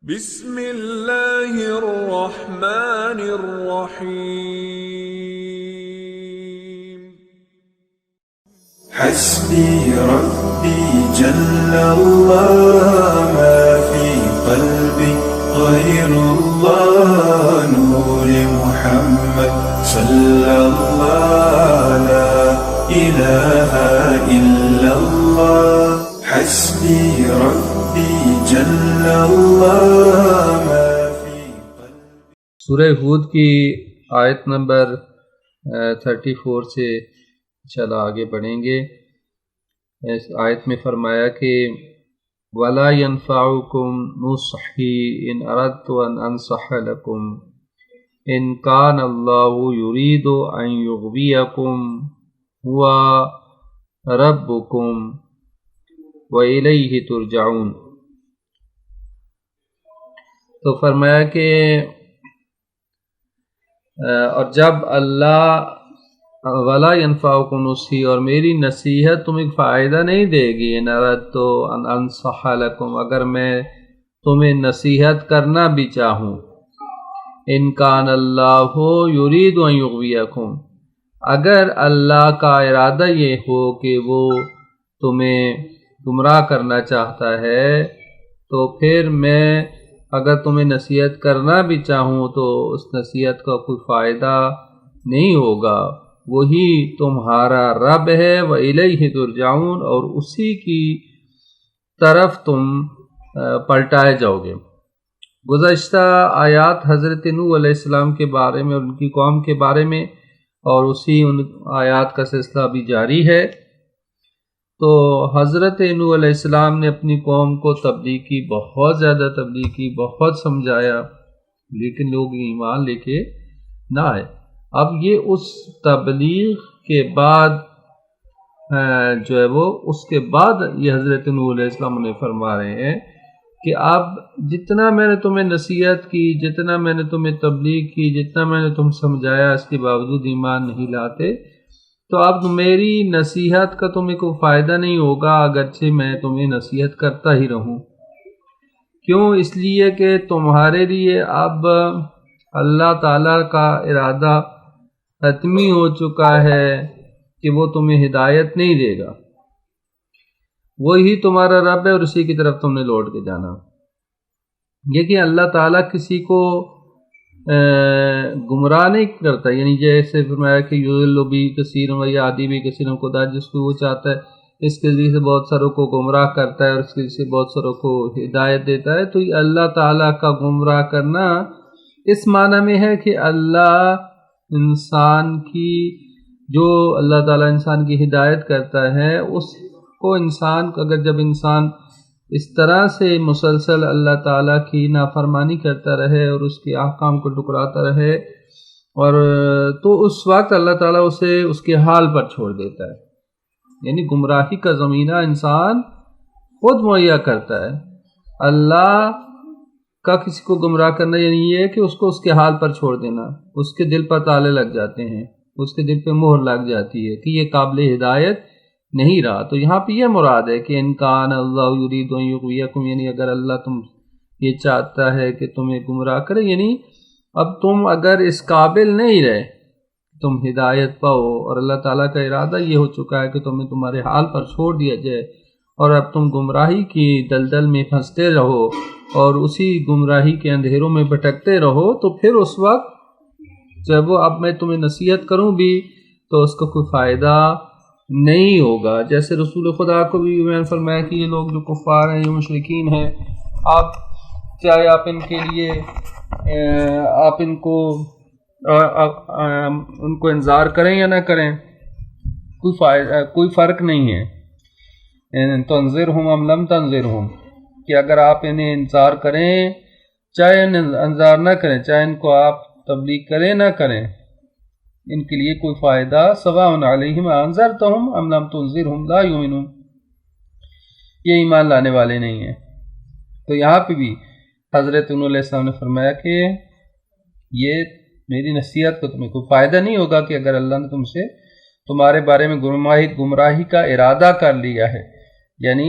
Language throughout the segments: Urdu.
بسم اللہ الرحمن الرحیم حسبي ربي جل الله ما في قلبي غير الله نور محمد صلى الله لا إله إلا الله حسبي ربي جل الله ما في قلبي. سورہ ہود کی آیت نمبر 34 سے چلا آگے بڑھیں گے. اس آیت میں فرمایا کہ وَلَا يَنفَعُكُمْ نُصْحِي إِنْ أَرَدْتُ أَنْ أَنْصَحَ لَكُمْ إِنْ كَانَ اللَّهُ يُرِيدُ أَنْ يُغْوِيَكُمْ هُوَ رَبُّكُمْ وَإِلَيْهِ تُرْجَعُونَ. تو فرمایا کہ اور جب اللہ ولا ينفعكم نصحی اور میری نصیحت تمہیں فائدہ نہیں دے گی ان اردت ان انصح لکم اگر میں تمہیں نصیحت کرنا بھی چاہوں ان کان اللہ یرید ان یغویکم اگر اللہ کا ارادہ یہ ہو کہ وہ تمہیں گمراہ کرنا چاہتا ہے تو پھر میں اگر تمہیں نصیحت کرنا بھی چاہوں تو اس نصیحت کا کوئی فائدہ نہیں ہوگا. وہی تمہارا رب ہے وَإِلَيْهِ تُرْجَعُونَ اور اسی کی طرف تم پلٹائے جاؤ گے. گزشتہ آیات حضرت نوح علیہ السلام کے بارے میں اور ان کی قوم کے بارے میں اور اسی ان آیات کا سلسلہ بھی جاری ہے. تو حضرت نوح علیہ السلام نے اپنی قوم کو تبلیغ کی، بہت زیادہ تبلیغ کی، بہت سمجھایا، لیکن لوگ ایمان لے کے نہ آئے. اب یہ اس تبلیغ کے بعد جو ہے وہ اس کے بعد یہ حضرت نوح علیہ السلام نے فرما رہے ہیں کہ اب جتنا میں نے تمہیں نصیحت کی، جتنا میں نے تمہیں تبلیغ کی، جتنا میں نے تم سمجھایا، اس کے باوجود ایمان نہیں لاتے، تو اب میری نصیحت کا تمہیں کوئی فائدہ نہیں ہوگا اگرچہ میں تمہیں نصیحت کرتا ہی رہوں. کیوں؟ اس لیے کہ تمہارے لیے اب اللہ تعالیٰ کا ارادہ حتمی ہو چکا ہے کہ وہ تمہیں ہدایت نہیں دے گا. وہی تمہارا رب ہے اور اسی کی طرف تم نے لوٹ کے جانا. یہ کہ اللہ تعالیٰ کسی کو گمراہ نہیں کرتا، یعنی جیسے فرمایا کہ یضل بھی کثیر و یہدی بھی کثیر، خدا جس کو وہ چاہتا ہے اس کے ذریعے سے بہت ساروں کو گمراہ کرتا ہے اور اس کے ذریعے سے بہت ساروں کو ہدایت دیتا ہے. تو یہ اللہ تعالیٰ کا گمراہ کرنا اس معنی میں ہے کہ اللہ تعالیٰ انسان کی ہدایت کرتا ہے، اس کو انسان کو اگر جب انسان اس طرح سے مسلسل اللہ تعالیٰ کی نافرمانی کرتا رہے اور اس کے احکام کو ٹکراتا رہے اور تو اس وقت اللہ تعالیٰ اسے اس کے حال پر چھوڑ دیتا ہے. یعنی گمراہی کا زمینہ انسان خود مہیا کرتا ہے. اللہ کا کسی کو گمراہ کرنا یعنی یہ ہے کہ اس کو اس کے حال پر چھوڑ دینا، اس کے دل پر تالے لگ جاتے ہیں، اس کے دل پہ مہر لگ جاتی ہے کہ یہ قابل ہدایت نہیں رہا. تو یہاں پہ یہ مراد ہے کہ ان کان اللہ یرید ان یغویکم، یعنی اگر اللہ تم یہ چاہتا ہے کہ تمہیں گمراہ کرے، یعنی اب تم اگر اس قابل نہیں رہے تم ہدایت پاؤ اور اللہ تعالیٰ کا ارادہ یہ ہو چکا ہے کہ تمہیں تمہارے حال پر چھوڑ دیا جائے اور اب تم گمراہی کی دلدل میں پھنستے رہو اور اسی گمراہی کے اندھیروں میں بھٹکتے رہو، تو پھر اس وقت جب وہ اب میں تمہیں نصیحت کروں بھی تو اس کا کوئی فائدہ نہیں ہوگا. جیسے رسول خدا کو بھی میں نے فرمایا کہ یہ لوگ جو کفار ہیں، یہ مشرکین ہیں، آپ چاہے آپ ان کے لیے آپ ان کو انذار کریں یا نہ کریں، کوئی فرق نہیں ہے. تنذرہم ام لم تنذرہم، کہ اگر آپ انہیں انذار کریں چاہے انذار نہ کریں، چاہے ان کو آپ تبلیغ کریں نہ کریں، ان کے لیے کوئی فائدہ سواء علیہم انذرتہم ام لم تنذرہم لا یؤمنون، یہ ایمان لانے والے نہیں ہیں. تو یہاں پہ بھی حضرت نوح علیہ السلام نے فرمایا کہ یہ میری نصیحت کو تمہیں کوئی فائدہ نہیں ہوگا کہ اگر اللہ نے تم سے تمہارے بارے میں گمراہی کا ارادہ کر لیا ہے، یعنی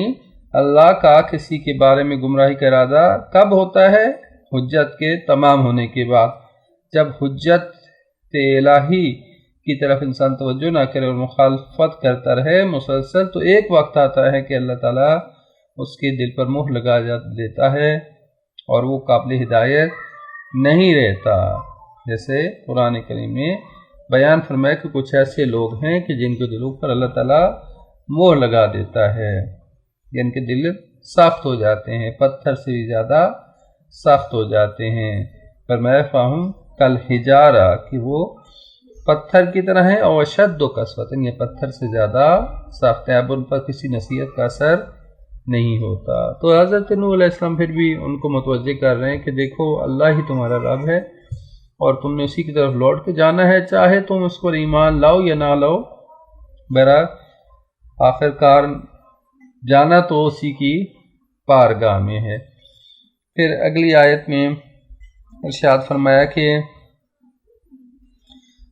اللہ کا کسی کے بارے میں گمراہی کا ارادہ کب ہوتا ہے؟ حجت کے تمام ہونے کے بعد۔ جب حجت الہی کی طرف انسان توجہ نہ کرے اور مخالفت کرتا رہے مسلسل، تو ایک وقت آتا ہے کہ اللہ تعالیٰ اس کے دل پر مہر لگا دیتا ہے اور وہ قابل ہدایت نہیں رہتا۔ جیسے قرآن کریم میں بیان فرمایا کہ کچھ ایسے لوگ ہیں کہ جن کے دلوں پر اللہ تعالیٰ مہر لگا دیتا ہے، جن کے دل سخت ہو جاتے ہیں، پتھر سے بھی زیادہ سخت ہو جاتے ہیں۔ فرمایا فَهُمْ كَالْحِجَارَةِ کہ وہ پتھر کی طرح ہیں، اور اشد قسوۃ یہ پتھر سے زیادہ سخت ہیں، اب ان پر کسی نصیحت کا اثر نہیں ہوتا۔ تو حضرت نوح علیہ السلام پھر بھی ان کو متوجہ کر رہے ہیں کہ دیکھو اللہ ہی تمہارا رب ہے اور تم نے اسی کی طرف لوٹ کے جانا ہے، چاہے تم اس پر ایمان لاؤ یا نہ لاؤ، بہرحال آخر کار جانا تو اسی کی پارگاہ میں ہے۔ پھر اگلی آیت میں ارشاد فرمایا کہ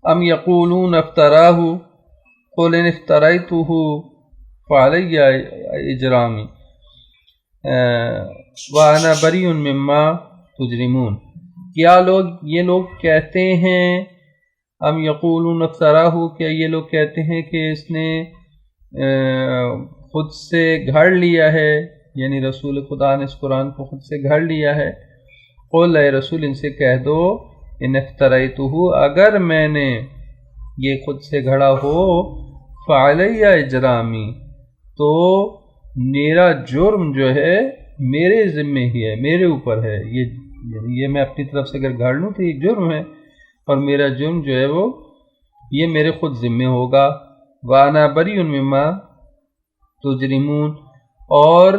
ام یقولون افتراہ قل ان افتریتہ فعلی اجرامی وانا بریء مما تجرمون، کیا یہ لوگ کہتے ہیں، ام یقولون افتراہ، کیا یہ لوگ کہتے ہیں کہ اس نے خود سے گھڑ لیا ہے، یعنی رسول خدا نے اس قرآن کو خود سے گھڑ لیا ہے۔ قل اے رسول ان سے کہہ دو ان افتریتہ، اگر میں نے یہ خود سے گھڑا ہو، فعلی اجرامی تو میرا جرم جو ہے میرے ذمہ ہی ہے، میرے اوپر ہے، یہ میں اپنی طرف سے اگر گھڑ لوں تو یہ جرم ہے، اور میرا جرم جو ہے وہ یہ میرے خود ذمہ ہوگا۔ وانا بریء مما تجرمون، اور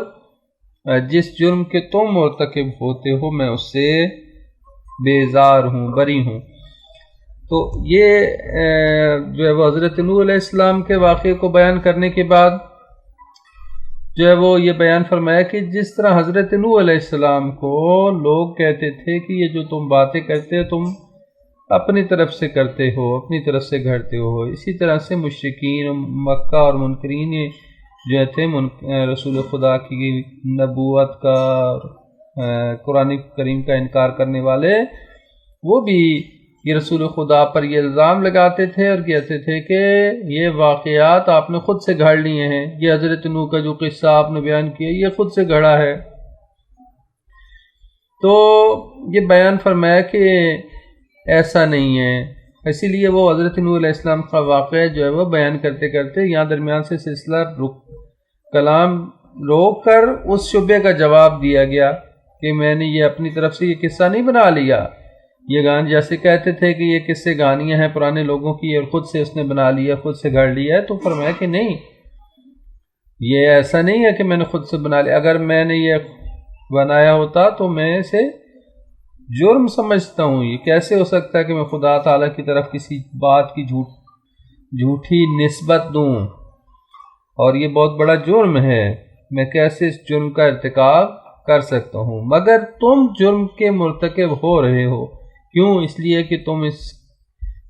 جس جرم کے تم مرتکب ہوتے ہو میں اس سے بیزار ہوں، بری ہوں۔ تو یہ جو ہے وہ حضرت نوح علیہ السلام کے واقعے کو بیان کرنے کے بعد جو ہے وہ یہ بیان فرمایا کہ جس طرح حضرت نوح علیہ السلام کو لوگ کہتے تھے کہ یہ جو تم باتیں کرتے ہو تم اپنی طرف سے کرتے ہو، اپنی طرف سے گھڑتے ہو، اسی طرح سے مشرکین مکہ اور منکرین جو تھے رسول خدا کی نبوت کا، قرآن کریم کا انکار کرنے والے، وہ بھی یہ رسول خدا پر یہ الزام لگاتے تھے اور کہتے تھے کہ یہ واقعات آپ نے خود سے گھڑ لیے ہیں، یہ حضرت نوح کا جو قصہ آپ نے بیان کیا یہ خود سے گھڑا ہے۔ تو یہ بیان فرمایا کہ ایسا نہیں ہے، اسی لیے وہ حضرت نوح علیہ السلام کا واقعہ جو ہے وہ بیان کرتے کرتے یہاں درمیان سے سلسلہ کلام روک کر اس شبے کا جواب دیا گیا کہ میں نے یہ اپنی طرف سے یہ قصہ نہیں بنا لیا، یہ گان جیسے کہتے تھے کہ یہ قصے گانیاں ہیں پرانے لوگوں کی اور خود سے اس نے بنا لیا، خود سے گھڑ لیا ہے، تو فرمایا کہ نہیں، یہ ایسا نہیں ہے کہ میں نے خود سے بنا لیا، اگر میں نے یہ بنایا ہوتا تو میں اسے جرم سمجھتا ہوں، یہ کیسے ہو سکتا ہے کہ میں خدا تعالیٰ کی طرف کسی بات کی جھوٹی نسبت دوں، اور یہ بہت بڑا جرم ہے، میں کیسے اس جرم کا ارتکاب کر سکتا ہوں، مگر تم جرم کے مرتکب ہو رہے ہو، کیوں؟ اس لیے کہ تم اس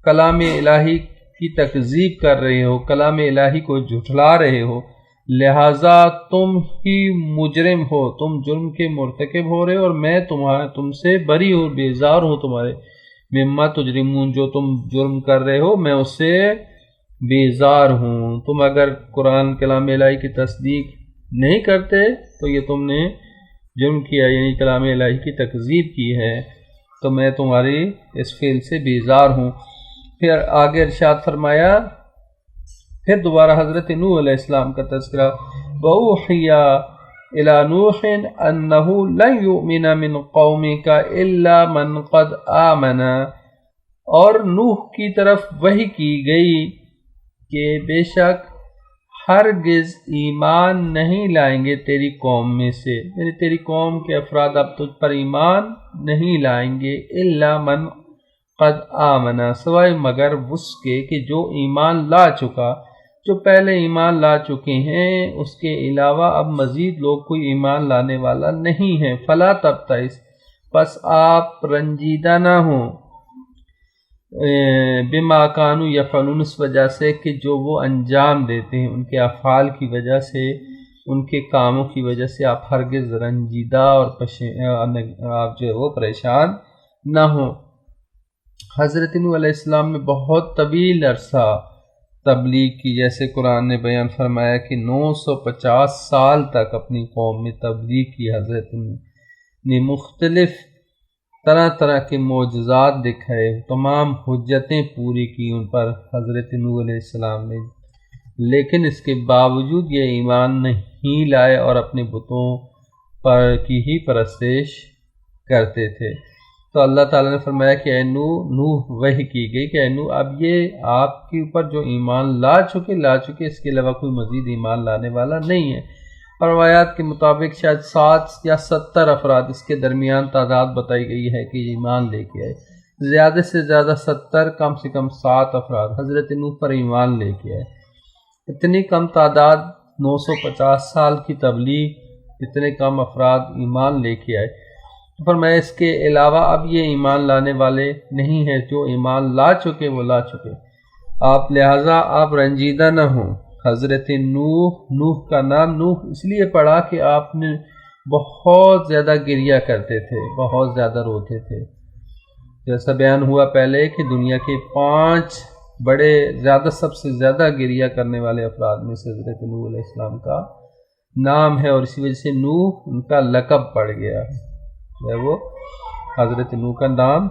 کلام الہی کی تکذیب کر رہے ہو، کلام الہی کو جھٹلا رہے ہو، لہٰذا تم ہی مجرم ہو، تم جرم کے مرتکب ہو رہے ہو، اور میں تم سے بری ہوں، بیزار ہوں تمہارے مما تجرمون، جو تم جرم کر رہے ہو میں اس سے بیزار ہوں۔ تم اگر قرآن کلام الہی کی تصدیق نہیں کرتے تو یہ تم نے جرم کیا، یعنی کلام الہی کی تکذیب کی ہے، تو میں تمہاری اس فعل سے بیزار ہوں۔ پھر آگے ارشاد فرمایا، پھر دوبارہ حضرت نوح علیہ السلام کا تذکرہ، وَأُوحِيَ إِلَى نُوحٍ أَنَّهُ لَن يُؤْمِنَ مِن قَوْمِكَ إِلَّا مَن قَدْ آمَنَ، اور نوح کی طرف وحی کی گئی کہ بے شک ہرگز ایمان نہیں لائیں گے تیری قوم میں سے، یعنی تیری قوم کے افراد اب تجھ پر ایمان نہیں لائیں گے، الا من قد آمنا، سوائے مگر اس کے کہ جو ایمان لا چکا، جو پہلے ایمان لا چکے ہیں، اس کے علاوہ اب مزید لوگ کوئی ایمان لانے والا نہیں ہے۔ فلا تبتئس، پس آپ رنجیدہ نہ ہوں، بما کانوا یفعلون، اس وجہ سے کہ جو وہ انجام دیتے ہیں، ان کے افعال کی وجہ سے ان کے کاموں کی وجہ سے آپ ہرگز رنجیدہ اور آپ جو ہے وہ پریشان نہ ہوں۔ حضرت نوح علیہ السلام نے بہت طویل عرصہ تبلیغ کی، جیسے قرآن نے بیان فرمایا کہ 950 سال تک اپنی قوم میں تبلیغ کی۔ حضرت نے مختلف طرح طرح کے معجزات دکھائے، تمام حجتیں پوری کی ان پر حضرت نوح علیہ السلام نے، لیکن اس کے باوجود یہ ایمان نہیں لائے اور اپنے بتوں پر کی ہی پرستش کرتے تھے۔ تو اللہ تعالیٰ نے فرمایا کہ اے نوح وحی کی گئی کہ اے نوح اب یہ آپ کے اوپر جو ایمان لا چکے اس کے علاوہ کوئی مزید ایمان لانے والا نہیں ہے۔ اور روایات کے مطابق شاید 7 یا 70 افراد اس کے درمیان تعداد بتائی گئی ہے کہ ایمان لے کے آئے، زیادہ سے زیادہ 70، کم سے کم 7 افراد حضرت نوح پر ایمان لے کے آئے۔ اتنی کم تعداد، 950 سال کی تبلیغ، اتنے کم افراد ایمان لے کے آئے۔ پر میں اس کے علاوہ اب یہ ایمان لانے والے نہیں ہیں، جو ایمان لا چکے وہ لا چکے۔ آپ لہٰذا آپ رنجیدہ نہ ہوں۔ حضرت نوح کا نام نوح اس لیے پڑا کہ آپ نے بہت زیادہ گریہ کرتے تھے، بہت زیادہ روتے تھے۔ جیسا بیان ہوا پہلے کہ دنیا کے 5 بڑے سب سے زیادہ گریہ کرنے والے افراد میں سے حضرت نوح علیہ السلام کا نام ہے، اور اسی وجہ سے نوح ان کا لقب پڑ گیا ہے۔ وہ حضرت نوح کا نام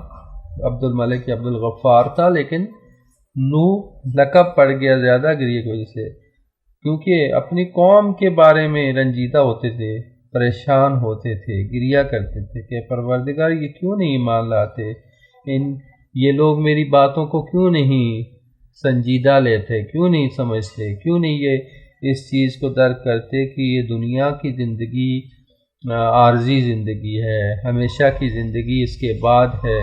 عبد الملک عبد الغفار تھا، لیکن نوح لقب پڑ گیا زیادہ گریہ کی وجہ سے، کیونکہ اپنی قوم کے بارے میں رنجیدہ ہوتے تھے، پریشان ہوتے تھے، گریہ کرتے تھے کہ پروردگار یہ کیوں نہیں ایمان لاتے، یہ لوگ میری باتوں کو کیوں نہیں سنجیدہ لیتے، کیوں نہیں سمجھتے، کیوں نہیں یہ اس چیز کو درک کرتے کہ یہ دنیا کی زندگی عارضی زندگی ہے، ہمیشہ کی زندگی اس کے بعد ہے،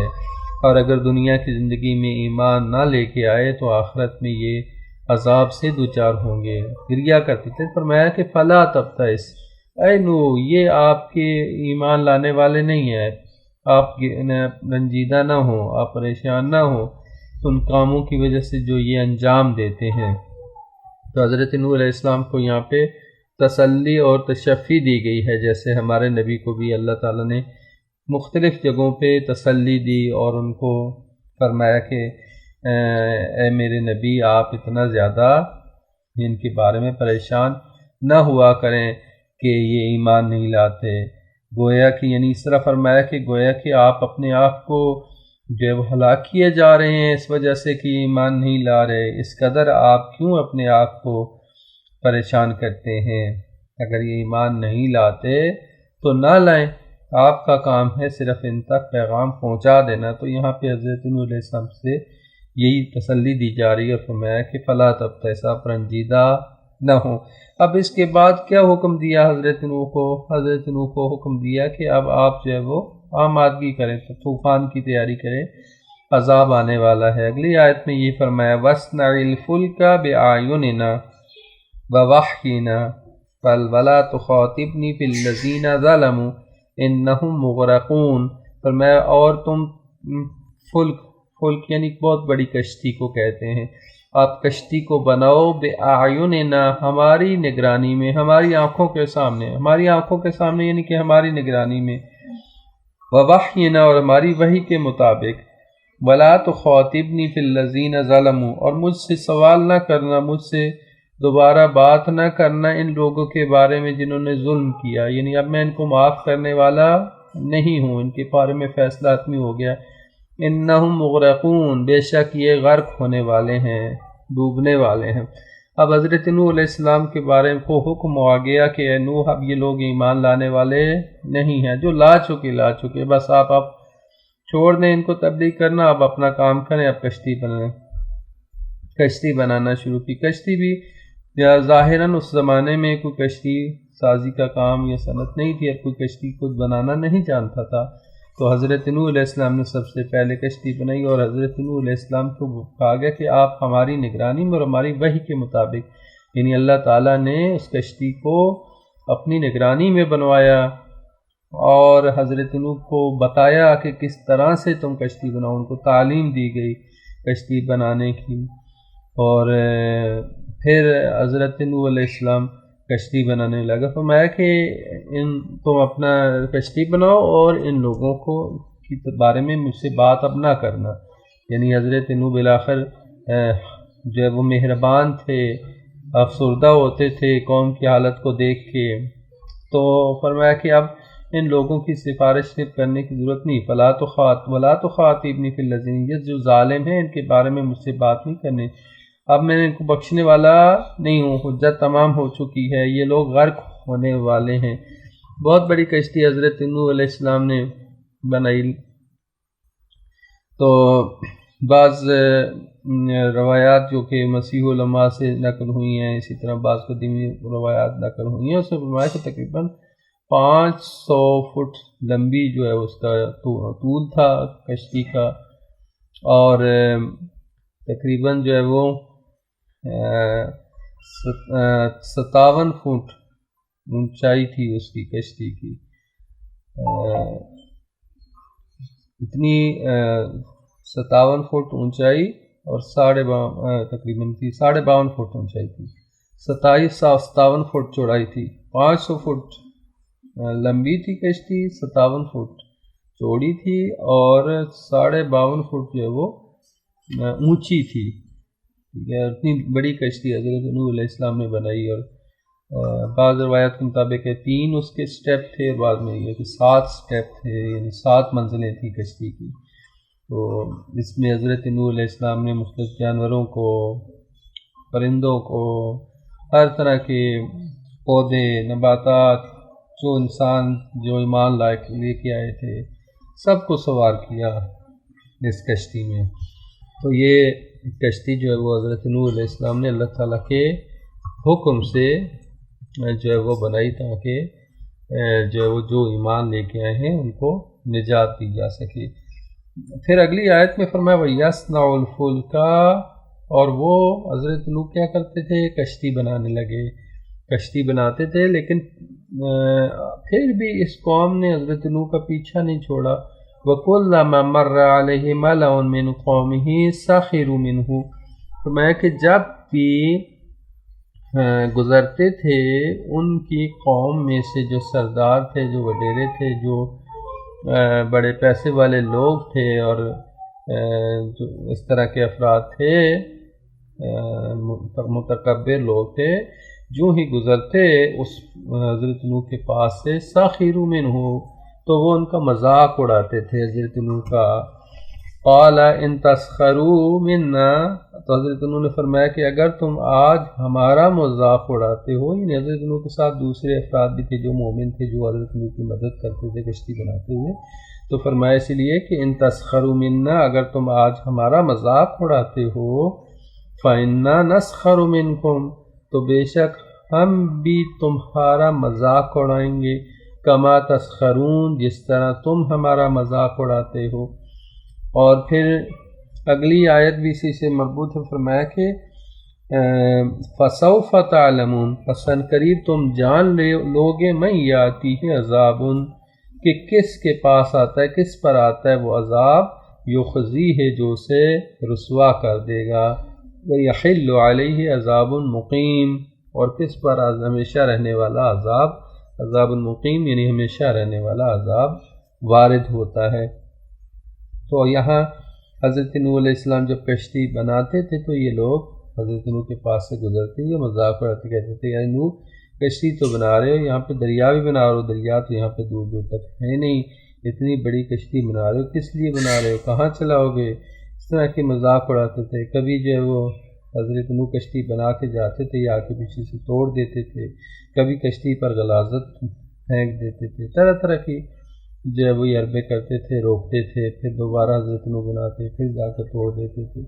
اور اگر دنیا کی زندگی میں ایمان نہ لے کے آئے تو آخرت میں یہ عذاب سے دوچار ہوں گے۔ گریہ کرتے تھے۔ فرمایا کہ فلا تبتئس، اے نوح یہ آپ کے ایمان لانے والے نہیں ہیں، آپ رنجیدہ نہ ہوں، آپ پریشان نہ ہوں ان کاموں کی وجہ سے جو یہ انجام دیتے ہیں۔ تو حضرت نوح علیہ السلام کو یہاں پہ تسلی اور تشفی دی گئی ہے، جیسے ہمارے نبی کو بھی اللہ تعالیٰ نے مختلف جگہوں پہ تسلی دی اور ان کو فرمایا کہ اے میرے نبی آپ اتنا زیادہ ان کے بارے میں پریشان نہ ہوا کریں کہ یہ ایمان نہیں لاتے، گویا کہ یعنی اس طرح فرمایا کہ گویا کہ آپ اپنے آپ کو جو ہلاک کیے جا رہے ہیں اس وجہ سے کہ ایمان نہیں لا رہے، اس قدر آپ کیوں اپنے آپ کو پریشان کرتے ہیں؟ اگر یہ ایمان نہیں لاتے تو نہ لائیں، آپ کا کام ہے صرف ان تک پیغام پہنچا دینا۔ تو یہاں پہ حضرت نوح علیہ السلام سے یہی تسلی دی جا رہی ہے، اور فرمایا کہ فلا تبتئس، آپ رنجیدہ نہ ہوں۔ اب اس کے بعد کیا حکم دیا حضرت نوح کو؟ حضرت نوح کو حکم دیا کہ اب آپ جو ہے وہ آمادگی کریں، تو طوفان کی تیاری کریں، عذاب آنے والا ہے۔ اگلی آیت میں یہ فرمایا وَاصْنَعِ الْفُلْكَ بِأَعْيُنِنَا وَوَحْيِنَا وَلَا تُخَاطِبْنِي فِي الَّذِينَ ظَلَمُوا إِنَّهُمْ مُغْرَقُونَ۔ فرمایا اور تم فلک یعنی بہت بڑی کشتی کو کہتے ہیں، آپ کشتی کو بناؤ بِأَعْيُنِنَا، ہماری نگرانی میں، ہماری آنکھوں کے سامنے، ہماری آنکھوں کے سامنے یعنی کہ ہماری نگرانی میں، وَوَحْيِنَا اور ہماری وحی کے مطابق، وَلَا تُخَاطِبْنِي فِي الَّذِينَ ظَلَمُوا اور مجھ سے سوال نہ کرنا، مجھ سے دوبارہ بات نہ کرنا ان لوگوں کے بارے میں جنہوں نے ظلم کیا، یعنی اب میں ان کو معاف کرنے والا نہیں ہوں، ان کے بارے میں فیصلہ حتمی ہو گیا۔ انہم مغرقون، بے شک یہ غرق ہونے والے ہیں، ڈوبنے والے ہیں۔ اب حضرت نوح علیہ السلام کے بارے میں حکم آ گیا کہ اے نوح اب یہ لوگ ایمان لانے والے نہیں ہیں، جو لا چکے، بس آپ چھوڑ دیں ان کو تبلیغ کرنا، اب اپنا کام کریں، اب کشتی بنانا شروع کی۔ کشتی بھی ظاہراً اس زمانے میں کوئی کشتی سازی کا کام یا صنعت نہیں تھی، اب کوئی کشتی خود بنانا نہیں جانتا تھا، تو حضرت نوح علیہ السلام نے سب سے پہلے کشتی بنائی، اور حضرت نوح علیہ السلام کو کہا گیا کہ آپ ہماری نگرانی میں اور ہماری وحی کے مطابق، یعنی اللہ تعالیٰ نے اس کشتی کو اپنی نگرانی میں بنوایا، اور حضرت نوح کو بتایا کہ کس طرح سے تم کشتی بناؤ، ان کو تعلیم دی گئی کشتی بنانے کی۔ اور پھر حضرت نوح علیہ السلام کشتی بنانے لگا۔ فرمایا کہ تم اپنا کشتی بناؤ اور ان لوگوں کو کی بارے میں مجھ سے بات اب نہ کرنا۔ یعنی حضرت نوح بالآخر جو ہے وہ مہربان تھے، افسردہ ہوتے تھے قوم کی حالت کو دیکھ کے، تو فرمایا کہ اب ان لوگوں کی سفارش کرنے کی ضرورت نہیں، ولا تخاطبنی فی الذین، یہ جو ظالم ہیں ان کے بارے میں مجھ سے بات نہیں کرنی، اب میں ان کو بخشنے والا نہیں ہوں، حجت تمام ہو چکی ہے، یہ لوگ غرق ہونے والے ہیں۔ بہت بڑی کشتی حضرت نوح علیہ السلام نے بنائی۔ تو بعض روایات جو کہ مسیح علماء سے نقل ہوئی ہیں، اسی طرح بعض قدیمی روایات نقل ہوئی ہیں، اس میں فرمایا کہ تقریباً 500 فٹ لمبی جو ہے اس کا طول تھا کشتی کا، اور تقریباً جو ہے وہ 57 فٹ اونچائی تھی اس کی کشتی کی، اتنی 57 فٹ اونچائی اور تقریباً تھی 52 فٹ اونچائی تھی، 57 فٹ چوڑائی تھی، 500 فٹ لمبی تھی کشتی، 57 فٹ چوڑی تھی اور 52 فٹ جو ہے وہ اونچی تھی۔ ٹھیک ہے، اتنی بڑی کشتی حضرت نوح علیہ السلام نے بنائی، اور بعض روایات کے مطابق 3 اس کے سٹیپ تھے، بعد میں یہ کہ 7 سٹیپ تھے، یعنی 7 منزلیں تھیں کشتی کی۔ تو اس میں حضرت نوح علیہ السلام نے مختلف جانوروں کو، پرندوں کو، ہر طرح کے پودے، نباتات، جو انسان جو ایمان لائق لے کے آئے تھے، سب کو سوار کیا اس کشتی میں۔ تو یہ کشتی جو ہے وہ حضرت نوح علیہ السلام نے اللہ تعالیٰ کے حکم سے جو ہے وہ بنائی، تاکہ جو ایمان لے کے آئے ہیں ان کو نجات دی جا سکے۔ پھر اگلی آیت میں فرمایا وَيَصْنَعُ الْفُلْكَ، اور وہ حضرت نوح کیا کرتے تھے؟ کشتی بنانے لگے، کشتی بناتے تھے، لیکن پھر بھی اس قوم نے حضرت نوح کا پیچھا نہیں چھوڑا۔ وَكُلَّمَا مَرَّ عَلَيْهِ مَلَأٌ مِّن قَوْمِهِ سَخِرُوا مِنْهُ، فرمایا کہ جب بھی گزرتے تھے ان کی قوم میں سے جو سردار تھے، جو وڈیرے تھے، جو بڑے پیسے والے لوگ تھے، اور جو اس طرح کے افراد تھے، متکبر لوگ تھے، جو ہی گزرتے اس حضرت نوح کے پاس سے سخروا منہ، تو وہ ان کا مذاق اڑاتے تھے حضرت نوح کا۔ قال ان تسخروا منا، تو حضرت نوح نے فرمایا کہ اگر تم آج ہمارا مذاق اڑاتے ہو، یعنی حضرت نوح کے ساتھ دوسرے افراد بھی تھے جو مومن تھے، جو حضرت نوح کی مدد کرتے تھے کشتی بناتے ہوئے، تو فرمایا اس لیے کہ ان تسخروا منا، اگر تم آج ہمارا مذاق اڑاتے ہو، فإنا نسخر منکم، تو بے شک ہم بھی تمہارا مذاق اڑائیں گے، کما تسخرون، جس طرح تم ہمارا مذاق اڑاتے ہو۔ اور پھر اگلی آیت بھی اسی سے مربوط ہے، فرمایا کہ فَسَوْفَ تَعْلَمُونَ، پس قریب تم جان لوگے من یاتیہ عذاب، کہ کس کے پاس آتا ہے، کس پر آتا ہے وہ عذاب، یخزیہ، جو اسے رسوا کر دے گا، وَیَحِلُّ عَلَیہ عذاب مقیم، اور کس پر ہمیشہ رہنے والا عذاب المقیم، یعنی ہمیشہ رہنے والا عذاب وارد ہوتا ہے۔ تو یہاں حضرت نوح علیہ السلام جب کشتی بناتے تھے تو یہ لوگ حضرت نوح کے پاس سے گزرتے ہوئے مذاق اڑاتے کہتے تھے، یعنی نوح کشتی تو بنا رہے ہو، یہاں پہ دریا بھی بنا رہے ہو، دریا تو یہاں پہ دور دور تک ہے نہیں، اتنی بڑی کشتی بنا رہے ہو، کس لیے بنا رہے ہو، کہاں چلاؤ گے، اس طرح کے مذاق اڑاتے تھے۔ کبھی جو ہے وہ حضرت نوح کشتی بنا کے جاتے تھے یا آگے پیچھے سے توڑ دیتے تھے، کبھی کشتی پر غلاظت پھینک دیتے تھے، طرح طرح کی جو ہے وہ حربے کرتے تھے، روکتے تھے، پھر دوبارہ حضرت نوح بناتے، پھر جا کر توڑ دیتے تھے،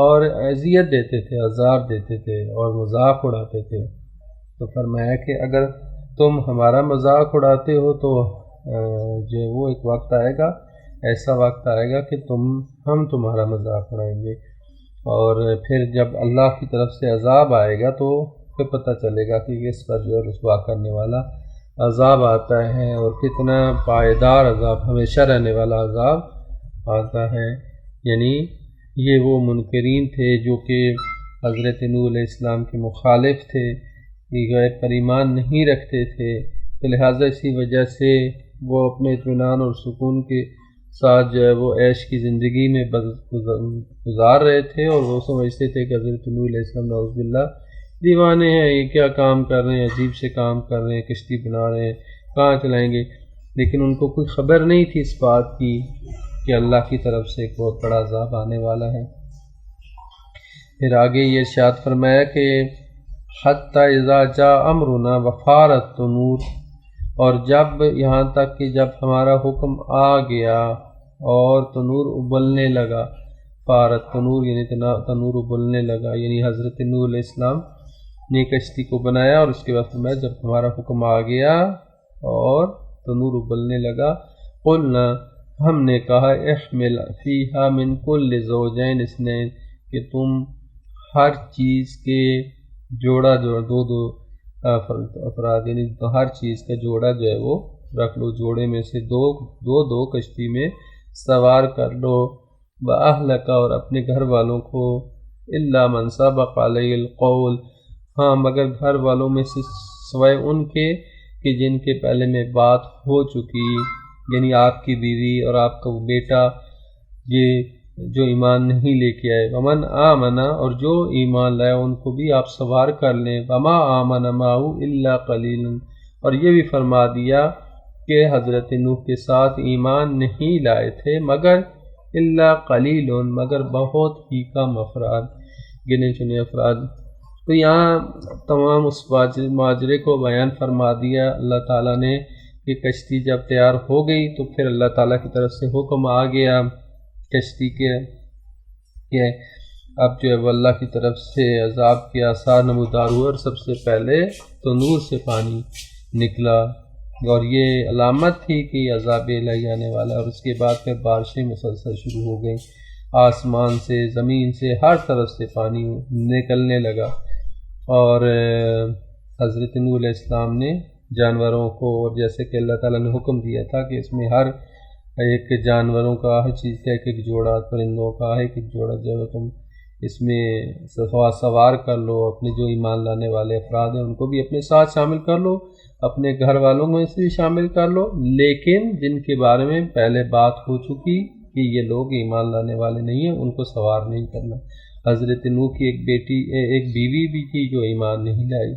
اور اذیت دیتے تھے، عذاب دیتے تھے اور مذاق اڑاتے تھے۔ تو فرمایا کہ اگر تم ہمارا مذاق اڑاتے ہو تو جو ہے وہ ایک وقت آئے گا، ایسا وقت آئے گا کہ ہم تمہارا مذاق اڑائیں گے، اور پھر جب اللہ کی طرف سے عذاب آئے گا تو پھر پتہ چلے گا کہ اس پر جو رسوا کرنے والا عذاب آتا ہے، اور کتنا پائیدار عذاب، ہمیشہ رہنے والا عذاب آتا ہے۔ یعنی یہ وہ منکرین تھے جو کہ حضرت نوح علیہ السلام کے مخالف تھے، غیب پر ایمان نہیں رکھتے تھے، تو لہٰذا اسی وجہ سے وہ اپنے اطمینان اور سکون کے ساتھ جو ہے وہ عیش کی زندگی میں گزار رہے تھے، اور وہ سمجھتے تھے کہ حضرت نوح علیہ السلام نعوذ باللہ دیوانے ہیں، یہ کیا کام کر رہے ہیں، عجیب سے کام کر رہے ہیں، کشتی بنا رہے ہیں، کہاں چلائیں گے. لیکن ان کو کوئی خبر نہیں تھی اس بات کی کہ اللہ کی طرف سے ایک بہت بڑا عذاب آنے والا ہے. پھر آگے یہ ارشاد فرمایا کہ حتی اذا جاء امرنا وفارت التنور، اور جب یہاں تک کہ جب ہمارا حکم آ گیا اور تنور ابلنے لگا، فارت تنور یعنی تنور ابلنے لگا، یعنی حضرت نوح علیہ السلام نے کشتی کو بنایا اور اس کے بعد فرمایا جب ہمارا حکم آ گیا اور تنور ابلنے لگا، قلنا ہم نے کہا احمل فیہا من کل زوجین اثنین، کہ تم ہر چیز کے جوڑا دو افراد یعنی ہر چیز کا جوڑا جو ہے وہ رکھ لو، جوڑے میں سے دو کشتی میں سوار کر لو. وَأَهْلَكَ، اور اپنے گھر والوں کو، إِلَّا مَنْ سَبَقَ عَلَيْهِ الْقَوْلُ، ہاں مگر گھر والوں میں سے سوائے ان کے کہ جن کے پہلے میں بات ہو چکی، یعنی آپ کی بیوی اور آپ کا وہ بیٹا، یہ جو ایمان نہیں لے کے آئے. وَمَنْ آمَنَ، اور جو ایمان لائے ان کو بھی آپ سوار کر لیں. وَمَا آمَنَ مَعَهُ إِلَّا قَلِيلٌ، اور یہ بھی فرما دیا کہ حضرت نوح کے ساتھ ایمان نہیں لائے تھے مگر الا قلیل، مگر بہت ہی کم افراد، گنے چنے افراد. تو یہاں تمام اس ماجرے کو بیان فرما دیا اللہ تعالیٰ نے کہ کشتی جب تیار ہو گئی تو پھر اللہ تعالیٰ کی طرف سے حکم آ گیا کشتی کے کہ اب جو ہے وہ اللہ کی طرف سے عذاب کے آثار نمودار ہوئے، اور سب سے پہلے تنور سے پانی نکلا، اور یہ علامت تھی کہ یہ عذاب الہی آنے والا. اور اس کے بعد پھر بارشیں مسلسل شروع ہو گئیں، آسمان سے زمین سے ہر طرف سے پانی نکلنے لگا. اور حضرت نوح علیہ السلام نے جانوروں کو، اور جیسے کہ اللہ تعالیٰ نے حکم دیا تھا کہ اس میں ہر ایک جانوروں کا، ہر چیز کا ایک جوڑا، پرندوں کا ایک جوڑا جو ہے تم اس میں سوار کر لو. اپنے جو ایمان لانے والے افراد ہیں ان کو بھی اپنے ساتھ شامل کر لو، اپنے گھر والوں میں سے بھی شامل کر لو، لیکن جن کے بارے میں پہلے بات ہو چکی کہ یہ لوگ ایمان لانے والے نہیں ہیں ان کو سوار نہیں کرنا. حضرت نوح کی ایک بیوی بھی تھی جو ایمان نہیں لائی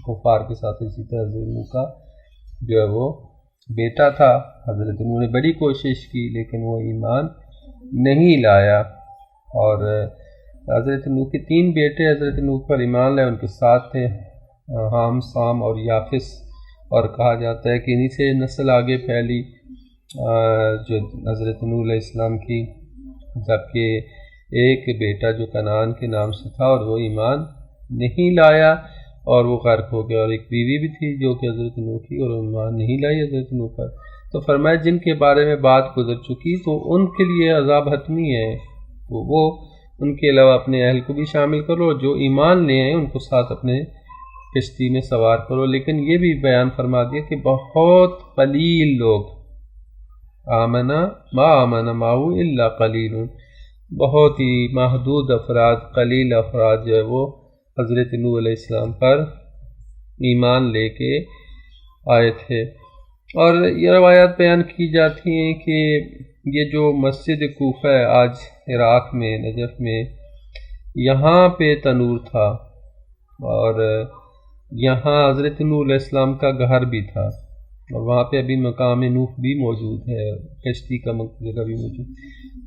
کفار کے ساتھ. اسی طرح حضرت نوح کا جو ہے وہ بیٹا تھا، حضرت نوح نے بڑی کوشش کی لیکن وہ ایمان نہیں لایا. اور حضرت نوح کے 3 بیٹے حضرت نوح پر ایمان لائے، ان کے ساتھ تھے حام، سام اور یافس. اور کہا جاتا ہے کہ انہی سے نسل آگے پھیلی جو حضرت نوح علیہ السلام کی، جبکہ ایک بیٹا جو کنعان کے نام سے تھا اور وہ ایمان نہیں لایا اور وہ غرق ہو گیا. اور ایک بیوی بھی تھی جو کہ حضرت نوح کی، اور ایمان نہیں لائی حضرت نوح پر. تو فرمایا جن کے بارے میں بات گزر چکی تو ان کے لیے عذاب حتمی ہے، وہ ان کے علاوہ اپنے اہل کو بھی شامل کرو، جو ایمان لے آئے ان کو ساتھ اپنے کشتی میں سوار کرو. لیکن یہ بھی بیان فرما دیا کہ بہت قلیل لوگ، آمنا ما آمن معه الا قلیل، بہت ہی محدود افراد، قلیل افراد جو ہے وہ حضرت نوح علیہ السلام پر ایمان لے کے آئے تھے. اور یہ روایات بیان کی جاتی ہیں کہ یہ جو مسجد کوفہ ہے آج عراق میں، نجف میں، یہاں پہ تنور تھا، اور یہاں حضرت نوح علیہ السلام کا گھر بھی تھا، اور وہاں پہ ابھی مقام نوح بھی موجود ہے، کشتی کا جگہ بھی موجود.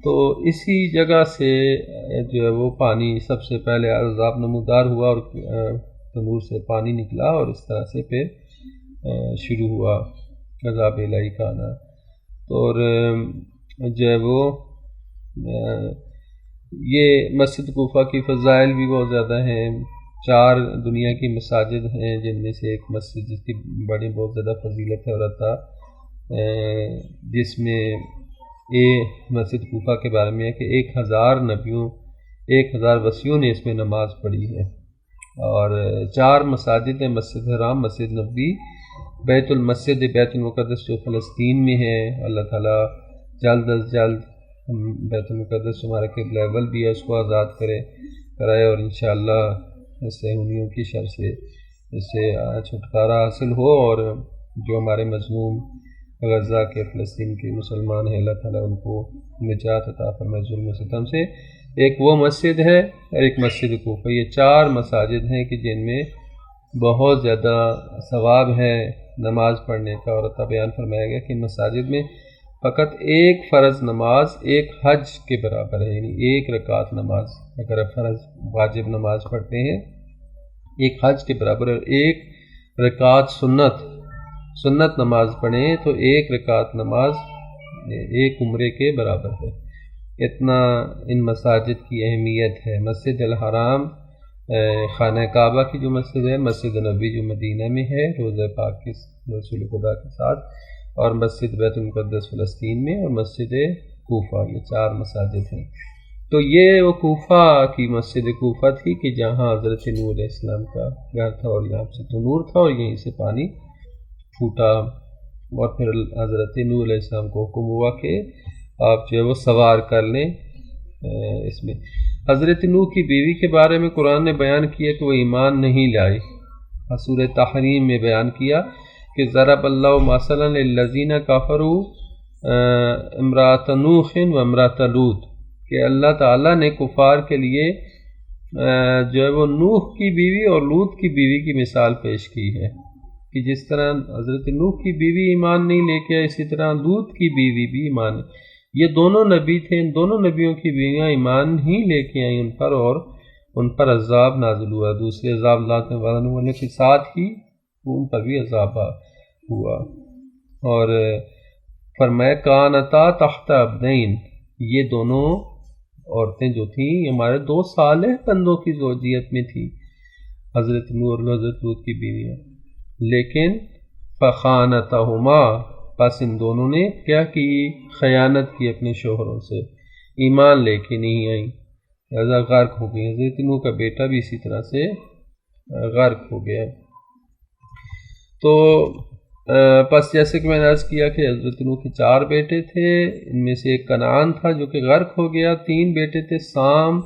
تو اسی جگہ سے جو ہے وہ پانی سب سے پہلے عذاب نمودار ہوا، اور تنور سے پانی نکلا، اور اس طرح سے پھر شروع ہوا عذاب الہی کا آنا. تو اور جو ہے وہ یہ مسجد کوفہ کی فضائل بھی بہت زیادہ ہیں. 4 دنیا کی مساجد ہیں جن میں سے ایک مسجد جس کی بڑی بہت زیادہ فضیلت ہے اور عطا، جس میں مسجد کوفہ کے بارے میں ہے کہ 1000 نبیوں، 1000 وصیوں نے اس میں نماز پڑھی ہے. اور 4 مساجد ہیں، مسجد حرام، مسجد نبوی، بیت المسجد، بیت المقدس جو فلسطین میں ہے. اللہ تعالیٰ جلد از جلد بیت المقدس ہمارا قبلہ اول بھی ہے اس کو آزاد کرائے، اور انشاءاللہ صہیونیوں کی شر سے اس سے چھٹکارا حاصل ہو، اور جو ہمارے مظلوم غزہ کے فلسطین کے مسلمان ہیں اللہ تعالیٰ ان کو نجات عطا فرمائے ظلم و ستم سے۔ ایک وہ مسجد ہے اور ایک مسجد کوفہ، یہ 4 مساجد ہیں کہ جن میں بہت زیادہ ثواب ہے نماز پڑھنے کا، اور عطا بیان فرمایا گیا کہ ان مساجد میں فقط ایک فرض نماز ایک حج کے برابر ہے، یعنی 1 رکعت نماز اگر فرض واجب نماز پڑھتے ہیں ایک حج کے برابر، اور 1 رکعت سنت نماز پڑھیں تو 1 رکعت نماز 1 عمرے کے برابر ہے۔ اتنا ان مساجد کی اہمیت ہے۔ مسجد الحرام خانہ کعبہ کی جو مسجد ہے، مسجد نبوی جو مدینہ میں ہے روضہ پاک کے رسول خدا کے ساتھ، اور مسجد بیت المقدس فلسطین میں، اور مسجد کوفہ، یہ 4 مساجد ہیں۔ تو یہ وہ کوفہ کی مسجد کوفہ تھی کہ جہاں حضرت نوح علیہ السلام کا گھر تھا، اور یہاں سے تو نور تھا اور یہیں سے پانی پھوٹا، اور پھر حضرت نوح علیہ السلام کو حکم ہوا کہ آپ جو ہے وہ سوار کر لیں اس میں۔ حضرت نوح کی بیوی کے بارے میں قرآن نے بیان کیا کہ وہ ایمان نہیں لائی۔ سورہ تحریم میں بیان کیا کہ ضرب اللہ مثلا للذین کفروا امرأۃ نوح و امرأۃ لوط، کہ اللہ تعالیٰ نے کفار کے لیے جو ہے وہ نوح کی بیوی اور لوط کی بیوی کی مثال پیش کی ہے، کہ جس طرح حضرت نوح کی بیوی ایمان نہیں لے کے، اسی طرح لوط کی بیوی بھی ایمان، یہ دونوں نبی تھے، ان دونوں نبیوں کی بیویاں ایمان ہی لے کے آئیں ان پر، اور ان پر عذاب نازل ہوا، دوسرے عذاب لانے والے کے ساتھ ہی ان پر بھی عذاب ہوا۔ اور فرمایا کانتا تحت عبدین، یہ دونوں عورتیں جو تھیں یہ ہمارے 2 صالح بندوں کی زوجیت میں تھیں، حضرت نوح اور حضرت لوط کی بیویاں، لیکن فخانتہما، پس ان دونوں نے کیا کی، خیانت کی اپنے شوہروں سے، ایمان لے کے نہیں آئیں، لہذا غرق ہو گئی۔ حضرت نوح کا بیٹا بھی اسی طرح سے غرق ہو گیا۔ تو پس جیسے کہ میں نے عرض کیا کہ حضرت نوح کے 4 بیٹے تھے، ان میں سے ایک کنعان تھا جو کہ غرق ہو گیا، 3 بیٹے تھے سام،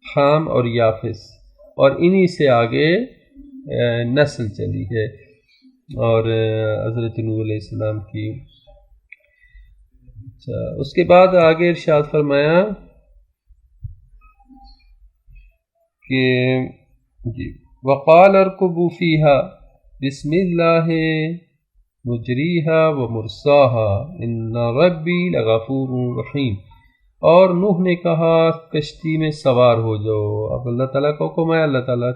حام اور یافس، اور انہی سے آگے نسل چلی ہے اور حضرت نوح علیہ السلام کی۔ اس کے بعد آگے ارشاد فرمایا کہ جی وقال اركبوا فيها بسم الله مجریہا و مرساہا ان ربی لغفور رحیم، اور نوح نے کہا کشتی میں سوار ہو جاؤ، اب اللہ تعالیٰ کا حکم ہے، اللہ تعالیٰ